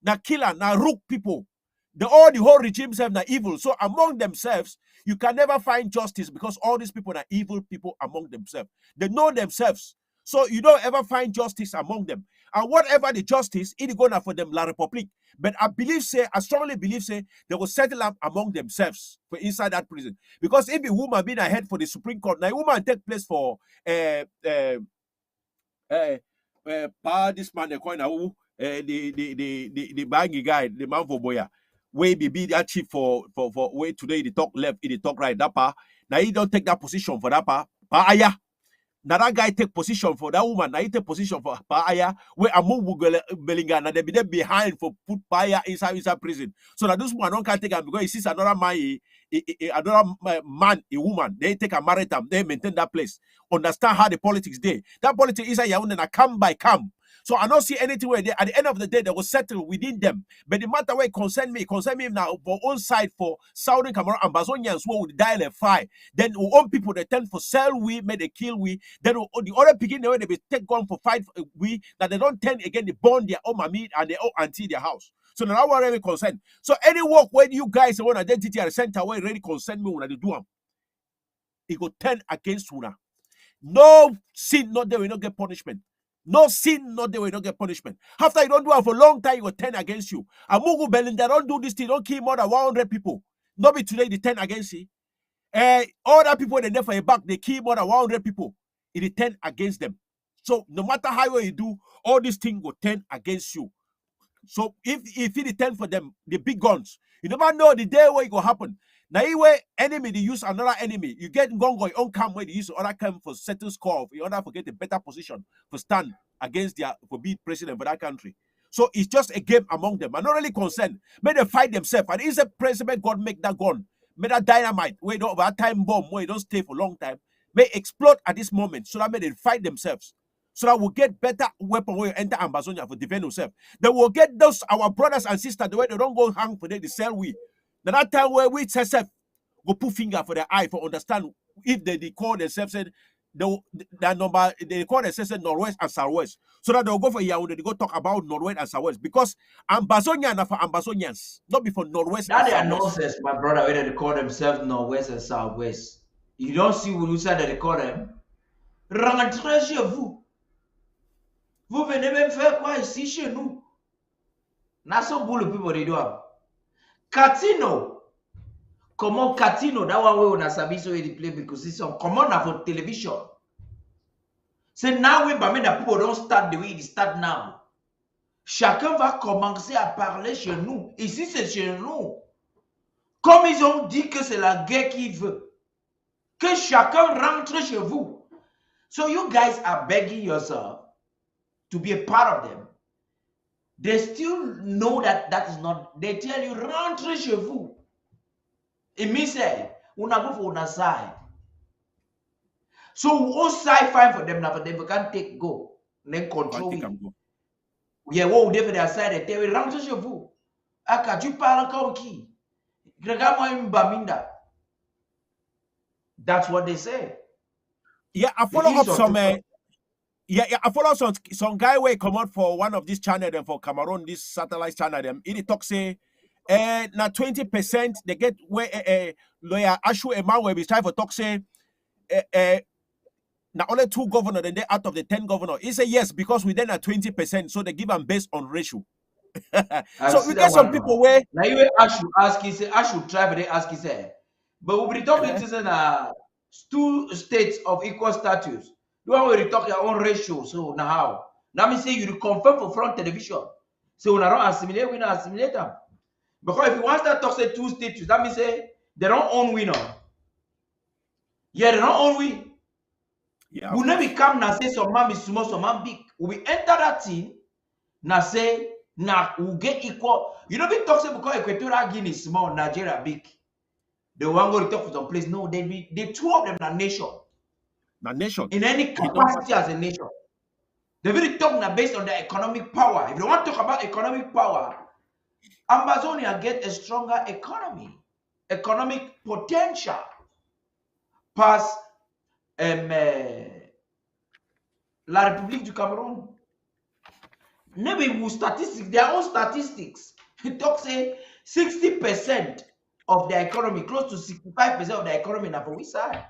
na rook people. The whole regime have na evil. So among themselves, you can never find justice, because all these people are evil people among themselves. They know themselves. So you don't ever find justice among them. And whatever the justice, it is going for them, La Republique. But I strongly believe, they will settle up among themselves for inside that prison. Because if a woman being ahead for the Supreme Court, now a woman take place for this man, the baggy guy, the man for Boya, way be that chief for way today, the talk left, the talk right, that part. Now he don't take that position for that part. Aya. Now that guy take position for that woman. Now he take position for Paya, where Amugu Belinga, now they be there behind for put Paya inside prison. So that this woman don't can take him, because he sees another man, a woman. They take a maritime, they maintain that place. Understand how the politics day. That politics is a come by come. So I don't see anything where they, at the end of the day, they will settle within them. But the matter where it concern me now for own side for Southern Cameroon, Ambazonians who would die a fire. Then own people they tend for sell we, may they kill we. Then the other beginning where they be take gun for fight we, that they don't tend again they burn their own mammy and their own auntie their house. So now what really concern. So any work when you guys want identity at the center where really concern me when they do them, it go turn against una. No sin, not there will not get punishment. No sin, not they will not get punishment. After you don't do it for a long time, you will turn against you. Amugu Belinda don't do this thing, don't kill more than 100 people. Not be today, they turn against you. All that people they there for a back, they kill more than 100 people. It turn against them. So no matter how you do, all these things will turn against you. So if it turn for them, the big guns, you never know the day where it will happen. Now, anyway, enemy, they use another enemy. You get Ngongo on cam where they use other cam for settle score in order to get a better position for stand against their for being president for that country. So it's just a game among them. I'm not really concerned. May they fight themselves. And is a president God make that gun, may that dynamite, where don't that time bomb, where it don't stay for a long time, may explode at this moment. So that may they fight themselves. So that we'll get better weapon when you enter Ambazonia for defend yourself. They will get those our brothers and sisters the way they don't go hang for them, they sell we. Now that time where we self go put finger for their eye for understand if they call themselves said that number they call themselves Northwest and Southwest. So that they'll go for Yaoundé, they go talk about Northwest and Southwest because Ambazonia are for Ambazonians, not before Northwest. That they are nonsense, my brother, whether they call themselves Northwest and Southwest. You don't see what you said that they call them. Rentrez chez vous. Vous venez même faire quoi ici chez nous? That's so bull people they do have. Catino. Comment Catino, that one way on a sabi so they play because it's on common for television. C'est now we but the people don't start the way they start now. Chacun va commencer à parler chez nous. Ici c'est chez nous. Comme ils ont dit que c'est la guerre qui veut. Que chacun rentre chez vous. So you guys are begging yourself to be a part of them. They still know that that is not. They tell you, rentre chez vous. It means that we go for una side. So all side fine for them now, for them we can't take go. Then control it. Yeah, what would they for their side? They tell you, rentre chez vous. Aka, tu parles comme qui? Regarde-moi baminda. That's what they say. Yeah, I follow up some. I follow some guy where come out for one of these channels and for Cameroon, this satellite channel. Them, it talk say, now 20% they get where lawyer Ashu Emmanuel is trying to talk say, now only 2 governors then they out of the 10 governors. He say yes because we then are 20%, so they give them based on ratio. So we get some people where now you Ashu ask he say Ashu try but they ask he say, but we be talking to 2 states of equal status. You want to talk your own ratio, so now how? Now me say you confirm for front television. So when I don't assimilate, we don't assimilate them. Because if you want to talk say 2 states, that means say they don't own winner. Yeah, they don't own we. Yeah, we never come now say some man is small, some man big. We enter that team, now say now we get equal. You know we talk say because Equatorial Guinea is small, Nigeria big. They want to talk for some place. No, they 2 of them are nation. The nation In any capacity as a nation. They're really talking based on their economic power. If you want to talk about economic power, Ambazonia get a stronger economy, economic potential past La République du Cameroon. Maybe with statistics, their own statistics. It talks say 60% of their economy, close to 65% of their economy now for which side?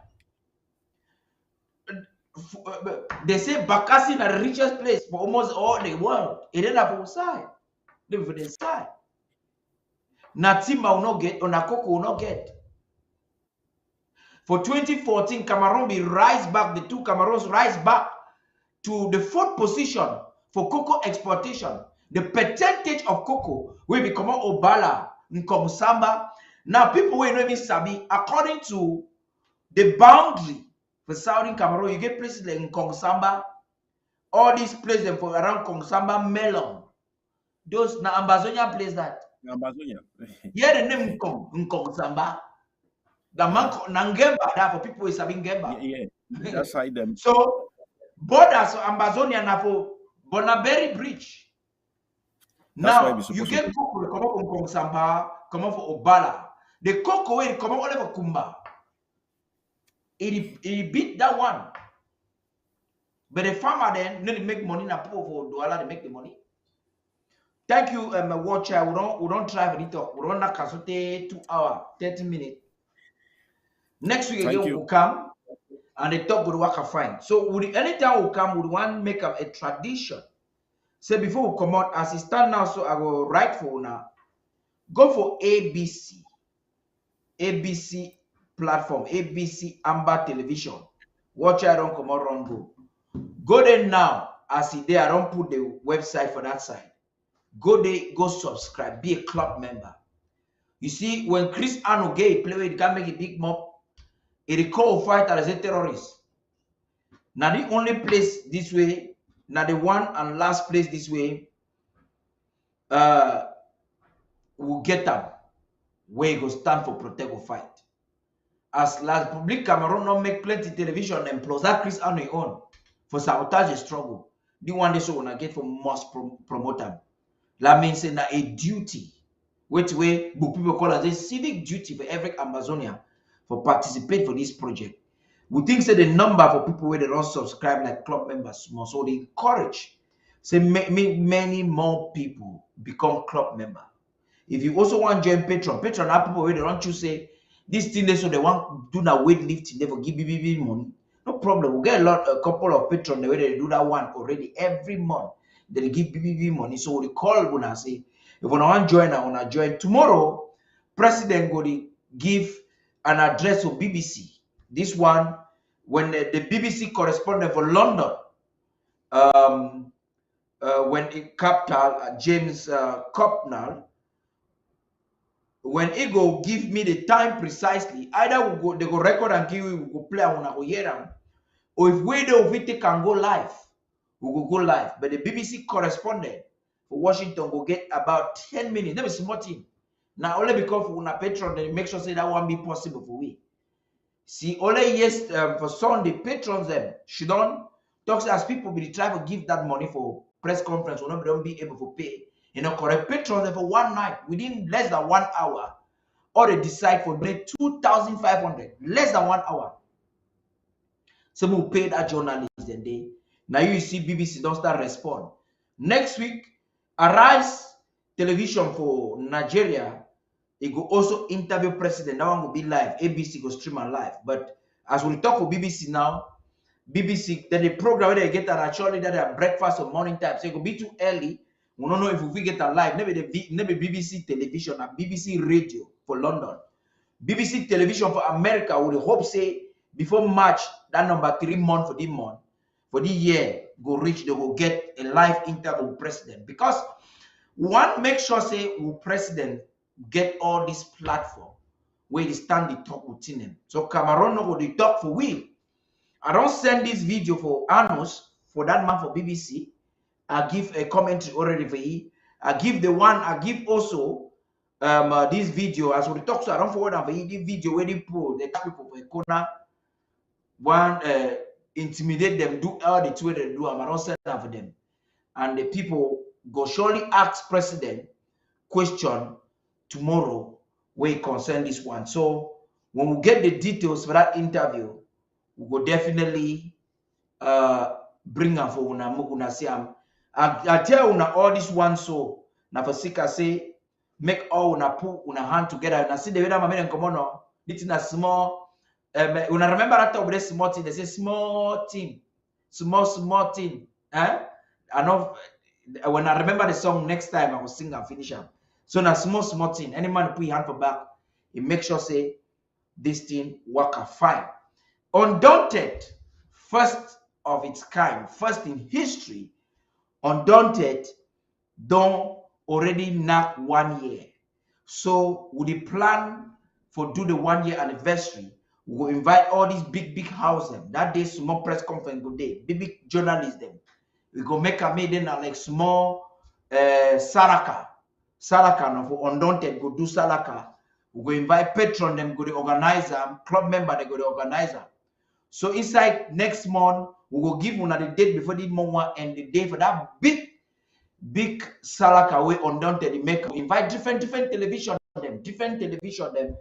They say Bakassi is the richest place for almost all the world. It ain't for side. Live for the side. Natimba will not get, or Nakoko will not get. For 2014, Cameroon will rise back, the 2 Cameroons rise back to the 4th position for cocoa exportation. The percentage of cocoa will become Obala, Nkong Now, people will not even sabi, according to the boundary for Southern Cameroon, you get places like Nkong all these places for around Nkong melon. Those na Ambazonia place that. Ambazonia. Yeah, the name Nkong the man Nangemba that for people is having Gemba. Yeah, that's how them. So borders of Ambazonia na for Bonaberry Bridge. Now you get cocoa come up from Nkong come up for Obala. The cocoa will come up all over Kumba. It beat that one. But the farmer then need to make money na people for Douala to make the money. Thank you, watcher. We don't try to talk. We don't consult 2 hours, 30 minutes. Next week again will come and they talk with work fine. So anytime we come, we want to make a tradition. So before we come out, as it stand now, so I will write for now. Go for ABC platform, ABC Amber Television. Watch I don't come out run go. Go there now. As it there, I don't put the website for that side. Go there, go subscribe, be a club member. You see, when Chris Ano gay play with, can make a big mob, he recall fighter as a terrorist. Now the only place this way, now the one and last place this way, will get them where he go stand for protect or fight. As La Republic Cameroon not make plenty television and plus that Chris Ano own for sabotage a struggle. The one they so wanna get for must promote them. That means that a duty, which way people call as a civic duty for every Ambazonia for participate for this project. We think say the number for people where they don't subscribe like club members small, so they encourage say many more people become club member. If you also want to join Patreon have people where they don't choose say this thing they so they want do that weightlifting, they for give BBB money. No problem. We'll get a couple of patrons the way they do that one already every month. They give BBB money. So we call when I say if you want to join, I want to join. Tomorrow, President go to give an address of BBC. This one, when the BBC correspondent for London, when it capital James Copnall, when he go give me the time precisely, either we go they go record and give we go play and we go hear them, or if we do if it can go live, we will go live. But the BBC correspondent for Washington will get about 10 minutes. That is small thing. Now only because we are patron, they make sure say that won't be possible for we. See, only yes for Sunday patrons them should don't talk as people be try to give that money for press conference, will not don't be able to pay. You know, correct patrons them for one night within less than 1 hour, or they decide for 2,500 less than 1 hour. Some will pay that journalist and they now you see BBC don't start respond. Next week, Arise Television for Nigeria, it will also interview president. That one will be live. ABC go stream and live. But as we talk for BBC now, BBC then the program where they get that actually that are breakfast or morning time. So it will be too early. We don't know if we get a live. Maybe BBC television and BBC radio for London. BBC television for America would hope say before March, that number 3 month for this month, for this year, go reach, they will get a live interview with president. Because one make sure say will president get all this platform where they stand the talk within them. So Cameroon no go the talk for we. I don't send this video for Anos, for that man for BBC. I give a commentary already for you. I give the one, I give also this video as we talk, so I don't forward for you this video where they pull the people for a corner. One intimidate them, do all the two they do, I don't send that for them. And the people go surely ask president question tomorrow where it concern this one. So when we get the details for that interview, we will definitely bring them for una see I tell una all this one so now for Sika say make all una put una hand together and see the way that my come on no it's a small una remember that over this small thing they say small thing small thing I know when I remember the song next time I will sing and finish them. So now small thing any man put your hand for back it make sure say this thing work a fine. Undaunted, first of its kind, first in history, Undaunted don't already knock 1 year. So with the plan for do the 1 year anniversary, we will invite all these big houses. That day, small press conference go day, big journalists them. We go make a meeting like small Saraka now for Undaunted go do Saraka. We go invite patron them go to organize them, club member they go to organize them. So inside next month, we will give one the date before the month and the day for that big Salaka way Undaunted. Make invite different television them.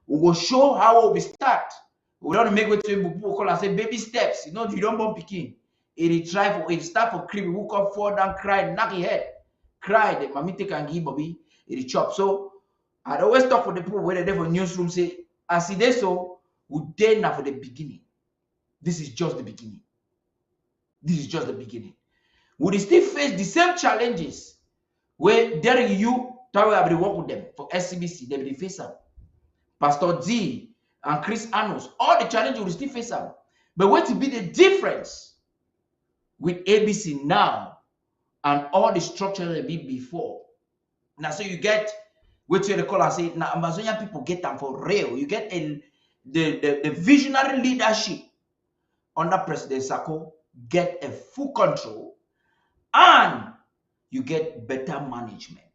We will show how we start. We don't make it to people call and say baby steps. You know, you don't want picking. It try for it start for creepy, who come fall down, cry, knock your head, cry. The mommy take and give Bobby it chop. So I always talk for the people where they there for newsroom say as it is so we dare now for the beginning. This is just the beginning. This is just the beginning. Would still face the same challenges where there you have to work with them for SCBC, they will face them. Pastor D and Chris Anos, all the challenges will still face them. But what will be the difference with ABC now and all the structure that be before? Now, so you get which they call and say, now Ambazonia people get them for real. You get the visionary leadership under President Sako, get a full control, and you get better management.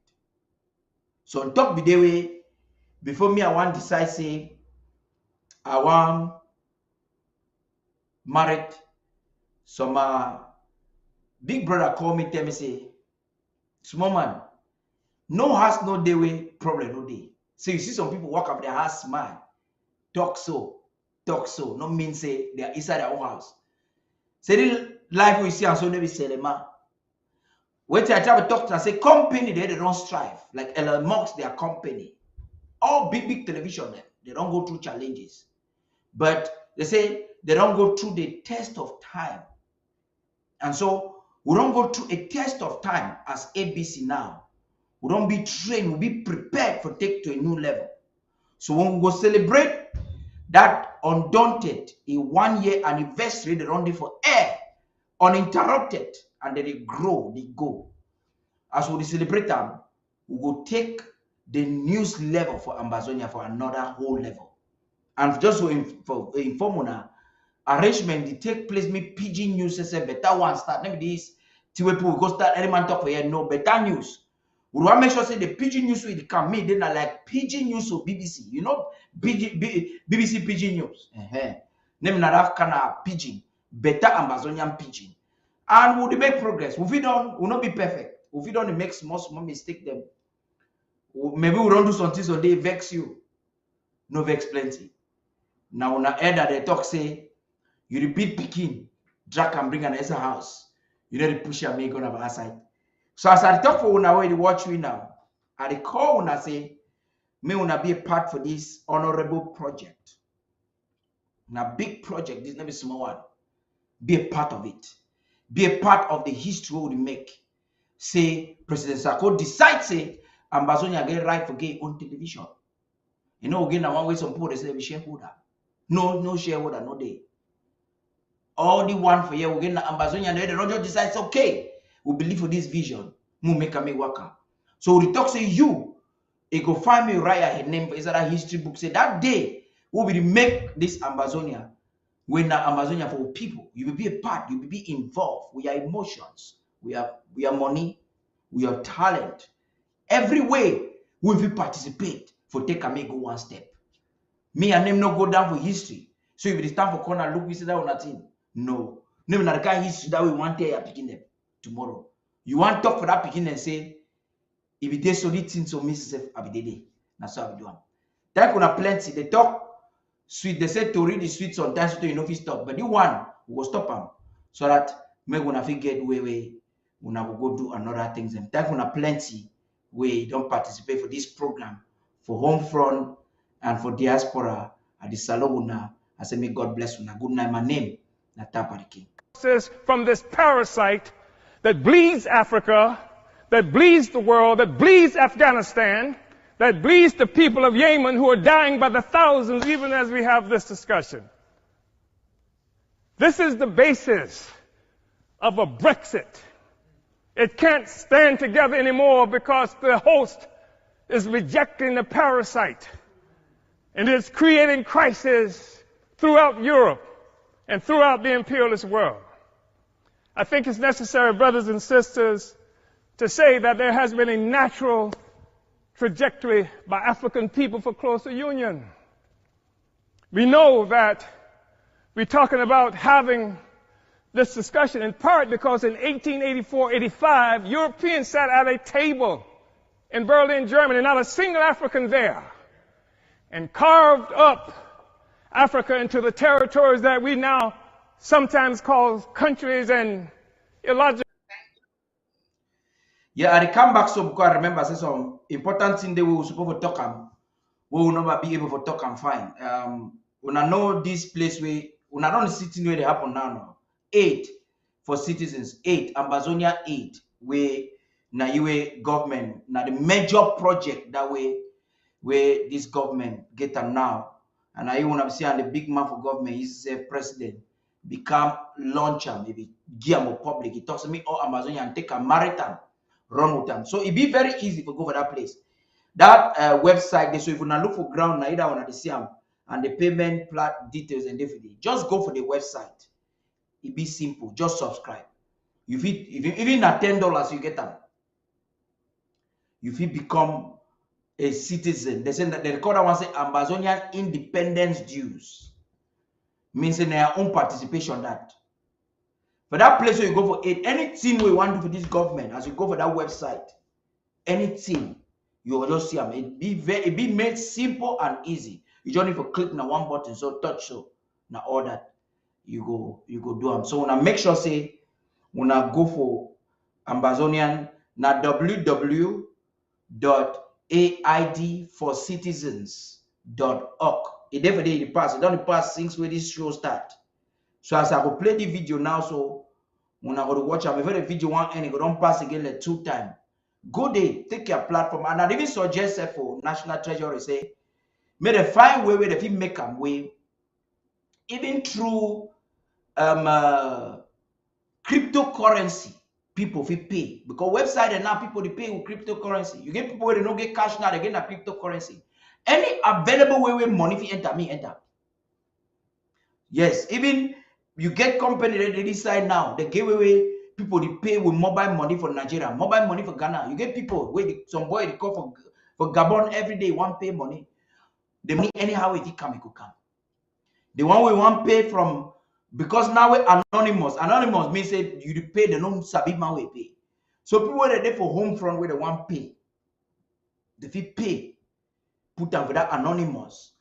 So on top of the way, before me, I want to decide, say, I want married. So my big brother call me, tell me, say, small man, no house, no day way, problem, no day. So you see some people walk up their house, smile, talk so, no mean say they are inside their own house. Say the life we see and so never say man. Wait I try to talk to them, say company they don't strive. Like Elon Musk, their company. All big television, they don't go through challenges. But they say they don't go through the test of time. And so we don't go through a test of time as ABC now. We don't be trained, we be prepared for take to a new level. So when we go celebrate that undaunted a 1 year anniversary, they run it for air, uninterrupted, and then they grow, they go. As we celebrate them, we will take the news level for Ambazonia for another whole level. And just to inform on arrangement, they take place, me PG news, say better one start. Maybe this Tiwepu will go start, any man talk for here, no better news. We want to make sure say the PG news will come. Me, then I like PG news or BBC. You know, BBC PG news. Name that kind of pigeon, better Ambazonian pigeon. And we'll make progress. If we don't, we'll not be perfect. If we don't make small mistake, them maybe we don't do something so they vex you. No vex plenty. Now when I heard that they talk say you repeat picking, drag and bring an extra house. You know the push and make on our side. So as I talk for una way to watch me now, I call una say, may una be a part for this honorable project. Now big project, this is not a small one. Be a part of it. Be a part of the history we make. Say President Sako decide say Ambazonia get right for gay on television. You know again one way some people they say we shareholder. No shareholder, no day. All the one for here we get Ambazonia they don't just decide okay. We believe for this vision. We make a work. So we talk say you go find me write her name is that history book. Say that day we will make this Ambazonia. We're not Ambazonia for people. You will be a part, you will be involved. We are emotions, we are money, we are talent. Every way we will participate for take a go one step. Me and them no go down for history. So if it is time for corner, look, we say that or nothing. No. Name not the kind of history that we want to picking them tomorrow. You want to talk for that picking and say, if it is solid things so Mrs. Abidede. That's how we do them. That kuna plenty. They talk sweet. They say to read the sweet sometimes so you know if you stop. But the one we will stop them so that me gonna get way we go do another things. And that kuna plenty we don't participate for this program for home front and for diaspora at the Salona. I say may God bless you. Good night. My name na Tarh. From this parasite that bleeds Africa, that bleeds the world, that bleeds Afghanistan, that bleeds the people of Yemen who are dying by the thousands even as we have this discussion. This is the basis of a Brexit. It can't stand together anymore because the host is rejecting the parasite. And it's creating crisis throughout Europe and throughout the imperialist world. I think it's necessary, brothers and sisters, to say that there has been a natural trajectory by African people for closer union. We know that we're talking about having this discussion in part because in 1884-85, Europeans sat at a table in Berlin, Germany, not a single African there, and carved up Africa into the territories that we now sometimes call countries and illogical. Yeah, I come back so because I remember say some important thing that we were supposed to talk on. We will not be able to talk and find. When I know this place where when I don't sitting where they happen now. 8 for citizens, 8 Ambazonia 8 where na you government now the major project that way where this government get them now. And I want to see the big man for government is a president become launcher maybe give them public. He talks to me all Ambazonia and take a marathon run with them. So it be very easy to go for that place. That website, so if you now look for ground, now either one at the same and the payment plat details and everything, just go for the website. It be simple. Just subscribe. If even at $10 you get them. If you become a citizen, they say that the recorder wants say Ambazonian independence dues. Means in their own participation that. For that place where you go for aid, anything we want to do for this government, as you go for that website, anything, you will just see them. It be made simple and easy. You just need to click on one button, so touch so now all that you go do them. So now make sure say when I go for Ambazonian now www.aidforcitizens.org. It definitely pass. It don't pass since where this show start. So as I go play the video now, so when I go to watch, I'm the video one and it go don't pass again like 2 times. Go there, take your platform, and I even suggest for National Treasury say, may they find way where they make them way, even through cryptocurrency. People will pay because website and now people they pay with cryptocurrency. You get people where they don't get cash now, they get a cryptocurrency. Any available way where money if you enter. Yes, even you get company that they decide now, they give away people they pay with mobile money for Nigeria, mobile money for Ghana. You get people where some boy they call for Gabon every day, one pay money. The money anyhow if it come, it could come. The one we want pay from, because now we're anonymous. Anonymous means say you pay the non sabi man we pay. So people where they there for home front where they want pay. If you pay, put them for that anonymous.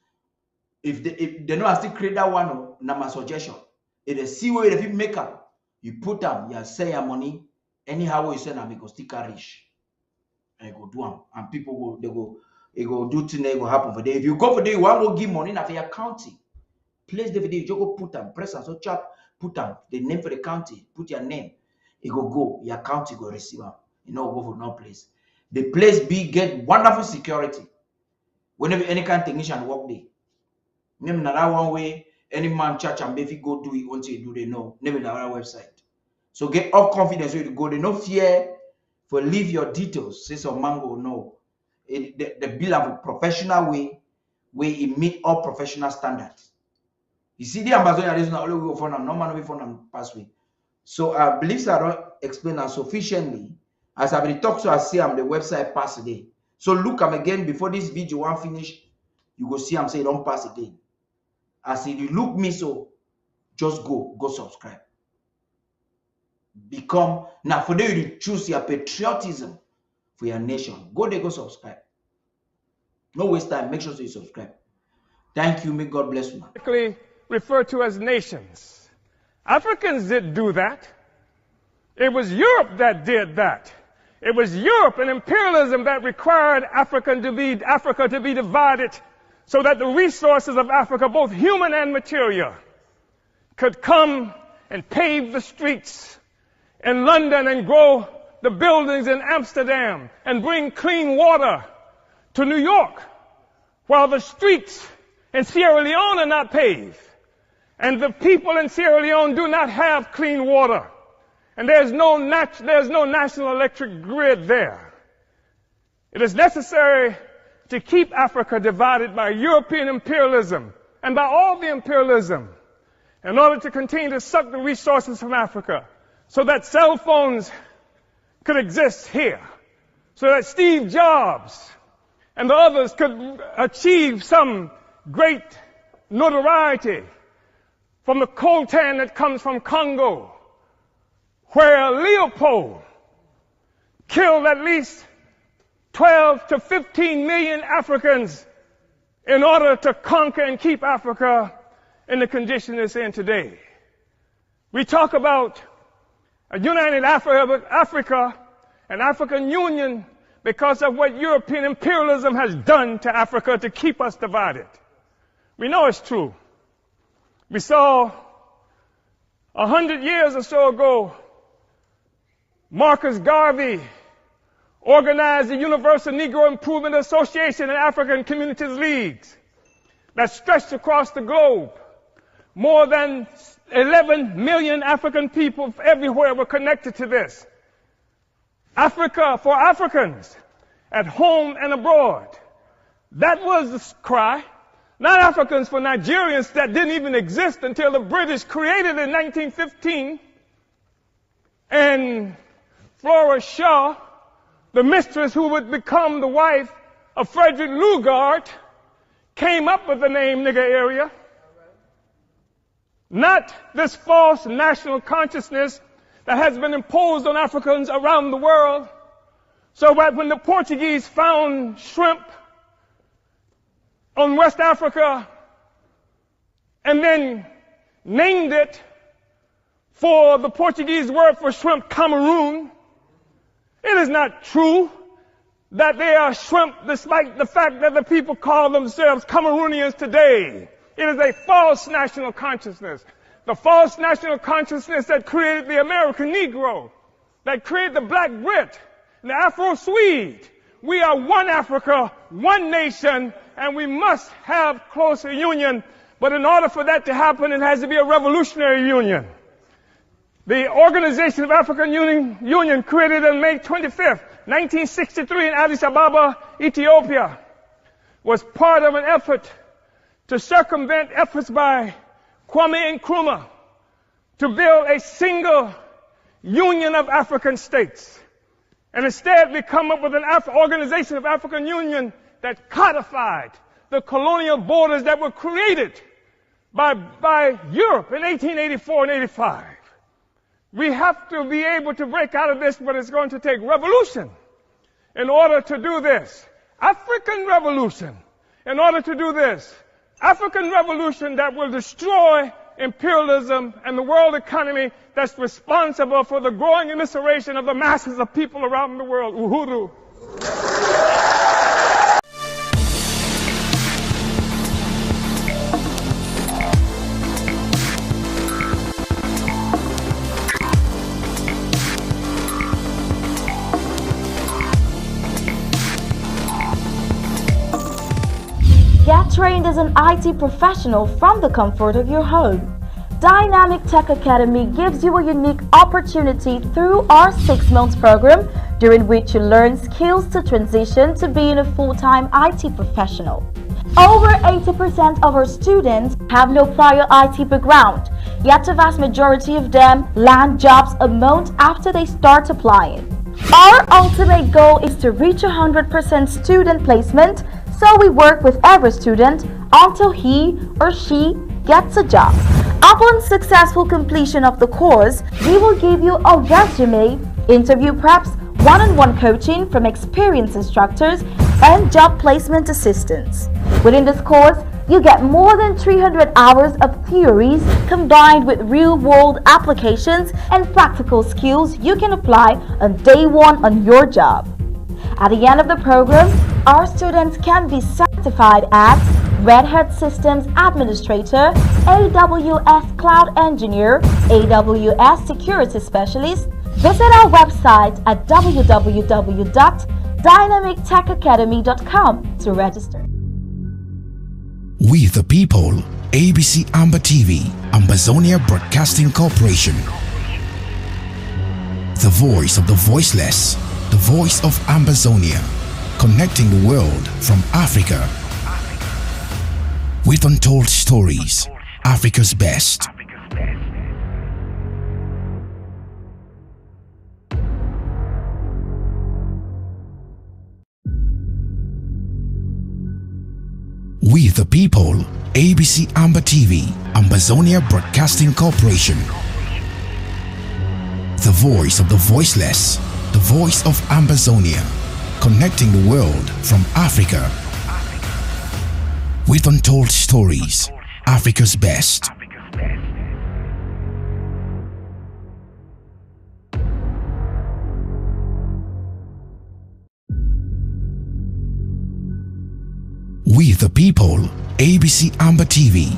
If they know I still create that one, now my suggestion. If they see where if you make up, you put them, you sell your money, anyhow you send them, it go still rich. And you go do them. And people go do things that will happen for them. If you go for them, you want to give money now for your county. Place the video, you just go put them, press and so chat, put them, the name for the county, put your name. It go, your county go receive them. You know, go for no place. The place get wonderful security. Whenever any kind of technician work there. Maybe that one way, any man church and baby go do it once you do they know. Maybe that website. So get all confidence where you go. They no fear for leave your details. Say some mango no. The bill of a professional way where it meet all professional standards. You see the Ambazonia is not only we phone them, no man we phone them passway. So I believe I don't explain that sufficiently. As I will talk to I see the website pass today. So look them again before this video one finish. You go see them say don't pass again. As if you look me so, just go subscribe. Become now for them you choose your patriotism for your nation. Go there, go subscribe. No waste time. Make sure you subscribe. Thank you. May God bless you. Referred to as nations. Africans didn't do that. It was Europe that did that. It was Europe and imperialism that required Africa to be divided so that the resources of Africa, both human and material, could come and pave the streets in London and grow the buildings in Amsterdam and bring clean water to New York, while the streets in Sierra Leone are not paved. And the people in Sierra Leone do not have clean water. And there's no national electric grid there. It is necessary to keep Africa divided by European imperialism and by all the imperialism in order to continue to suck the resources from Africa so that cell phones could exist here, so that Steve Jobs and the others could achieve some great notoriety from the coltan that comes from Congo, where Leopold killed at least 12 to 15 million Africans in order to conquer and keep Africa in the condition it's in today. We talk about a united Africa, an African Union, because of what European imperialism has done to Africa to keep us divided. We know it's true. We saw 100 years or so ago, Marcus Garvey organized the Universal Negro Improvement Association and African Communities Leagues that stretched across the globe. More than 11 million African people everywhere were connected to this. Africa for Africans. at home and abroad. That was the cry. Not Africans for Nigerians that didn't even exist until the British created it in 1915. And Flora Shaw, the mistress who would become the wife of Frederick Lugard, came up with the name nigger area. Not this false national consciousness that has been imposed on Africans around the world. So that when the Portuguese found shrimp on West Africa and then named it for the Portuguese word for shrimp, Cameroon, it is not true that they are shrimp despite the fact that the people call themselves Cameroonians today. It is a false national consciousness. The false national consciousness that created the American Negro, that created the Black Brit, and the Afro-Swede. We are one Africa, one nation, and we must have closer union. But in order for that to happen, it has to be a revolutionary union. The Organization of African Union created on May 25th, 1963 in Addis Ababa, Ethiopia, was part of an effort to circumvent efforts by Kwame Nkrumah to build a single union of African states. And instead we come up with an Organization of African Union that codified the colonial borders that were created by Europe in 1884 and 85. We have to be able to break out of this, but it's going to take revolution in order to do this. African revolution in order to do this. African revolution that will destroy imperialism and the world economy that's responsible for the growing immiseration of the masses of people around the world. Uhuru. Get trained as an IT professional from the comfort of your home. Dynamic Tech Academy gives you a unique opportunity through our 6-month program, during which you learn skills to transition to being a full-time IT professional. Over 80% of our students have no prior IT background, yet the vast majority of them land jobs a month after they start applying. Our ultimate goal is to reach 100% student placement, so we work with every student until he or she gets a job. Upon successful completion of the course, we will give you a resume, interview preps, one-on-one coaching from experienced instructors, and job placement assistance. Within this course, you get more than 300 hours of theories combined with real-world applications and practical skills you can apply on day one on your job. At the end of the program, our students can be certified as Red Hat Systems Administrator, AWS Cloud Engineer, AWS Security Specialist. Visit our website at www.dynamictechacademy.com to register. We the people, ABC Amba TV, Ambazonia Broadcasting Corporation. The voice of the voiceless, the voice of Ambazonia, connecting the world from Africa. With untold stories, Africa's best. We the people, ABC Amba TV, Ambazonia Broadcasting Corporation. The voice of the voiceless, the voice of Ambazonia, connecting the world from Africa. With untold stories, Africa's best. We the people, ABC Amba TV,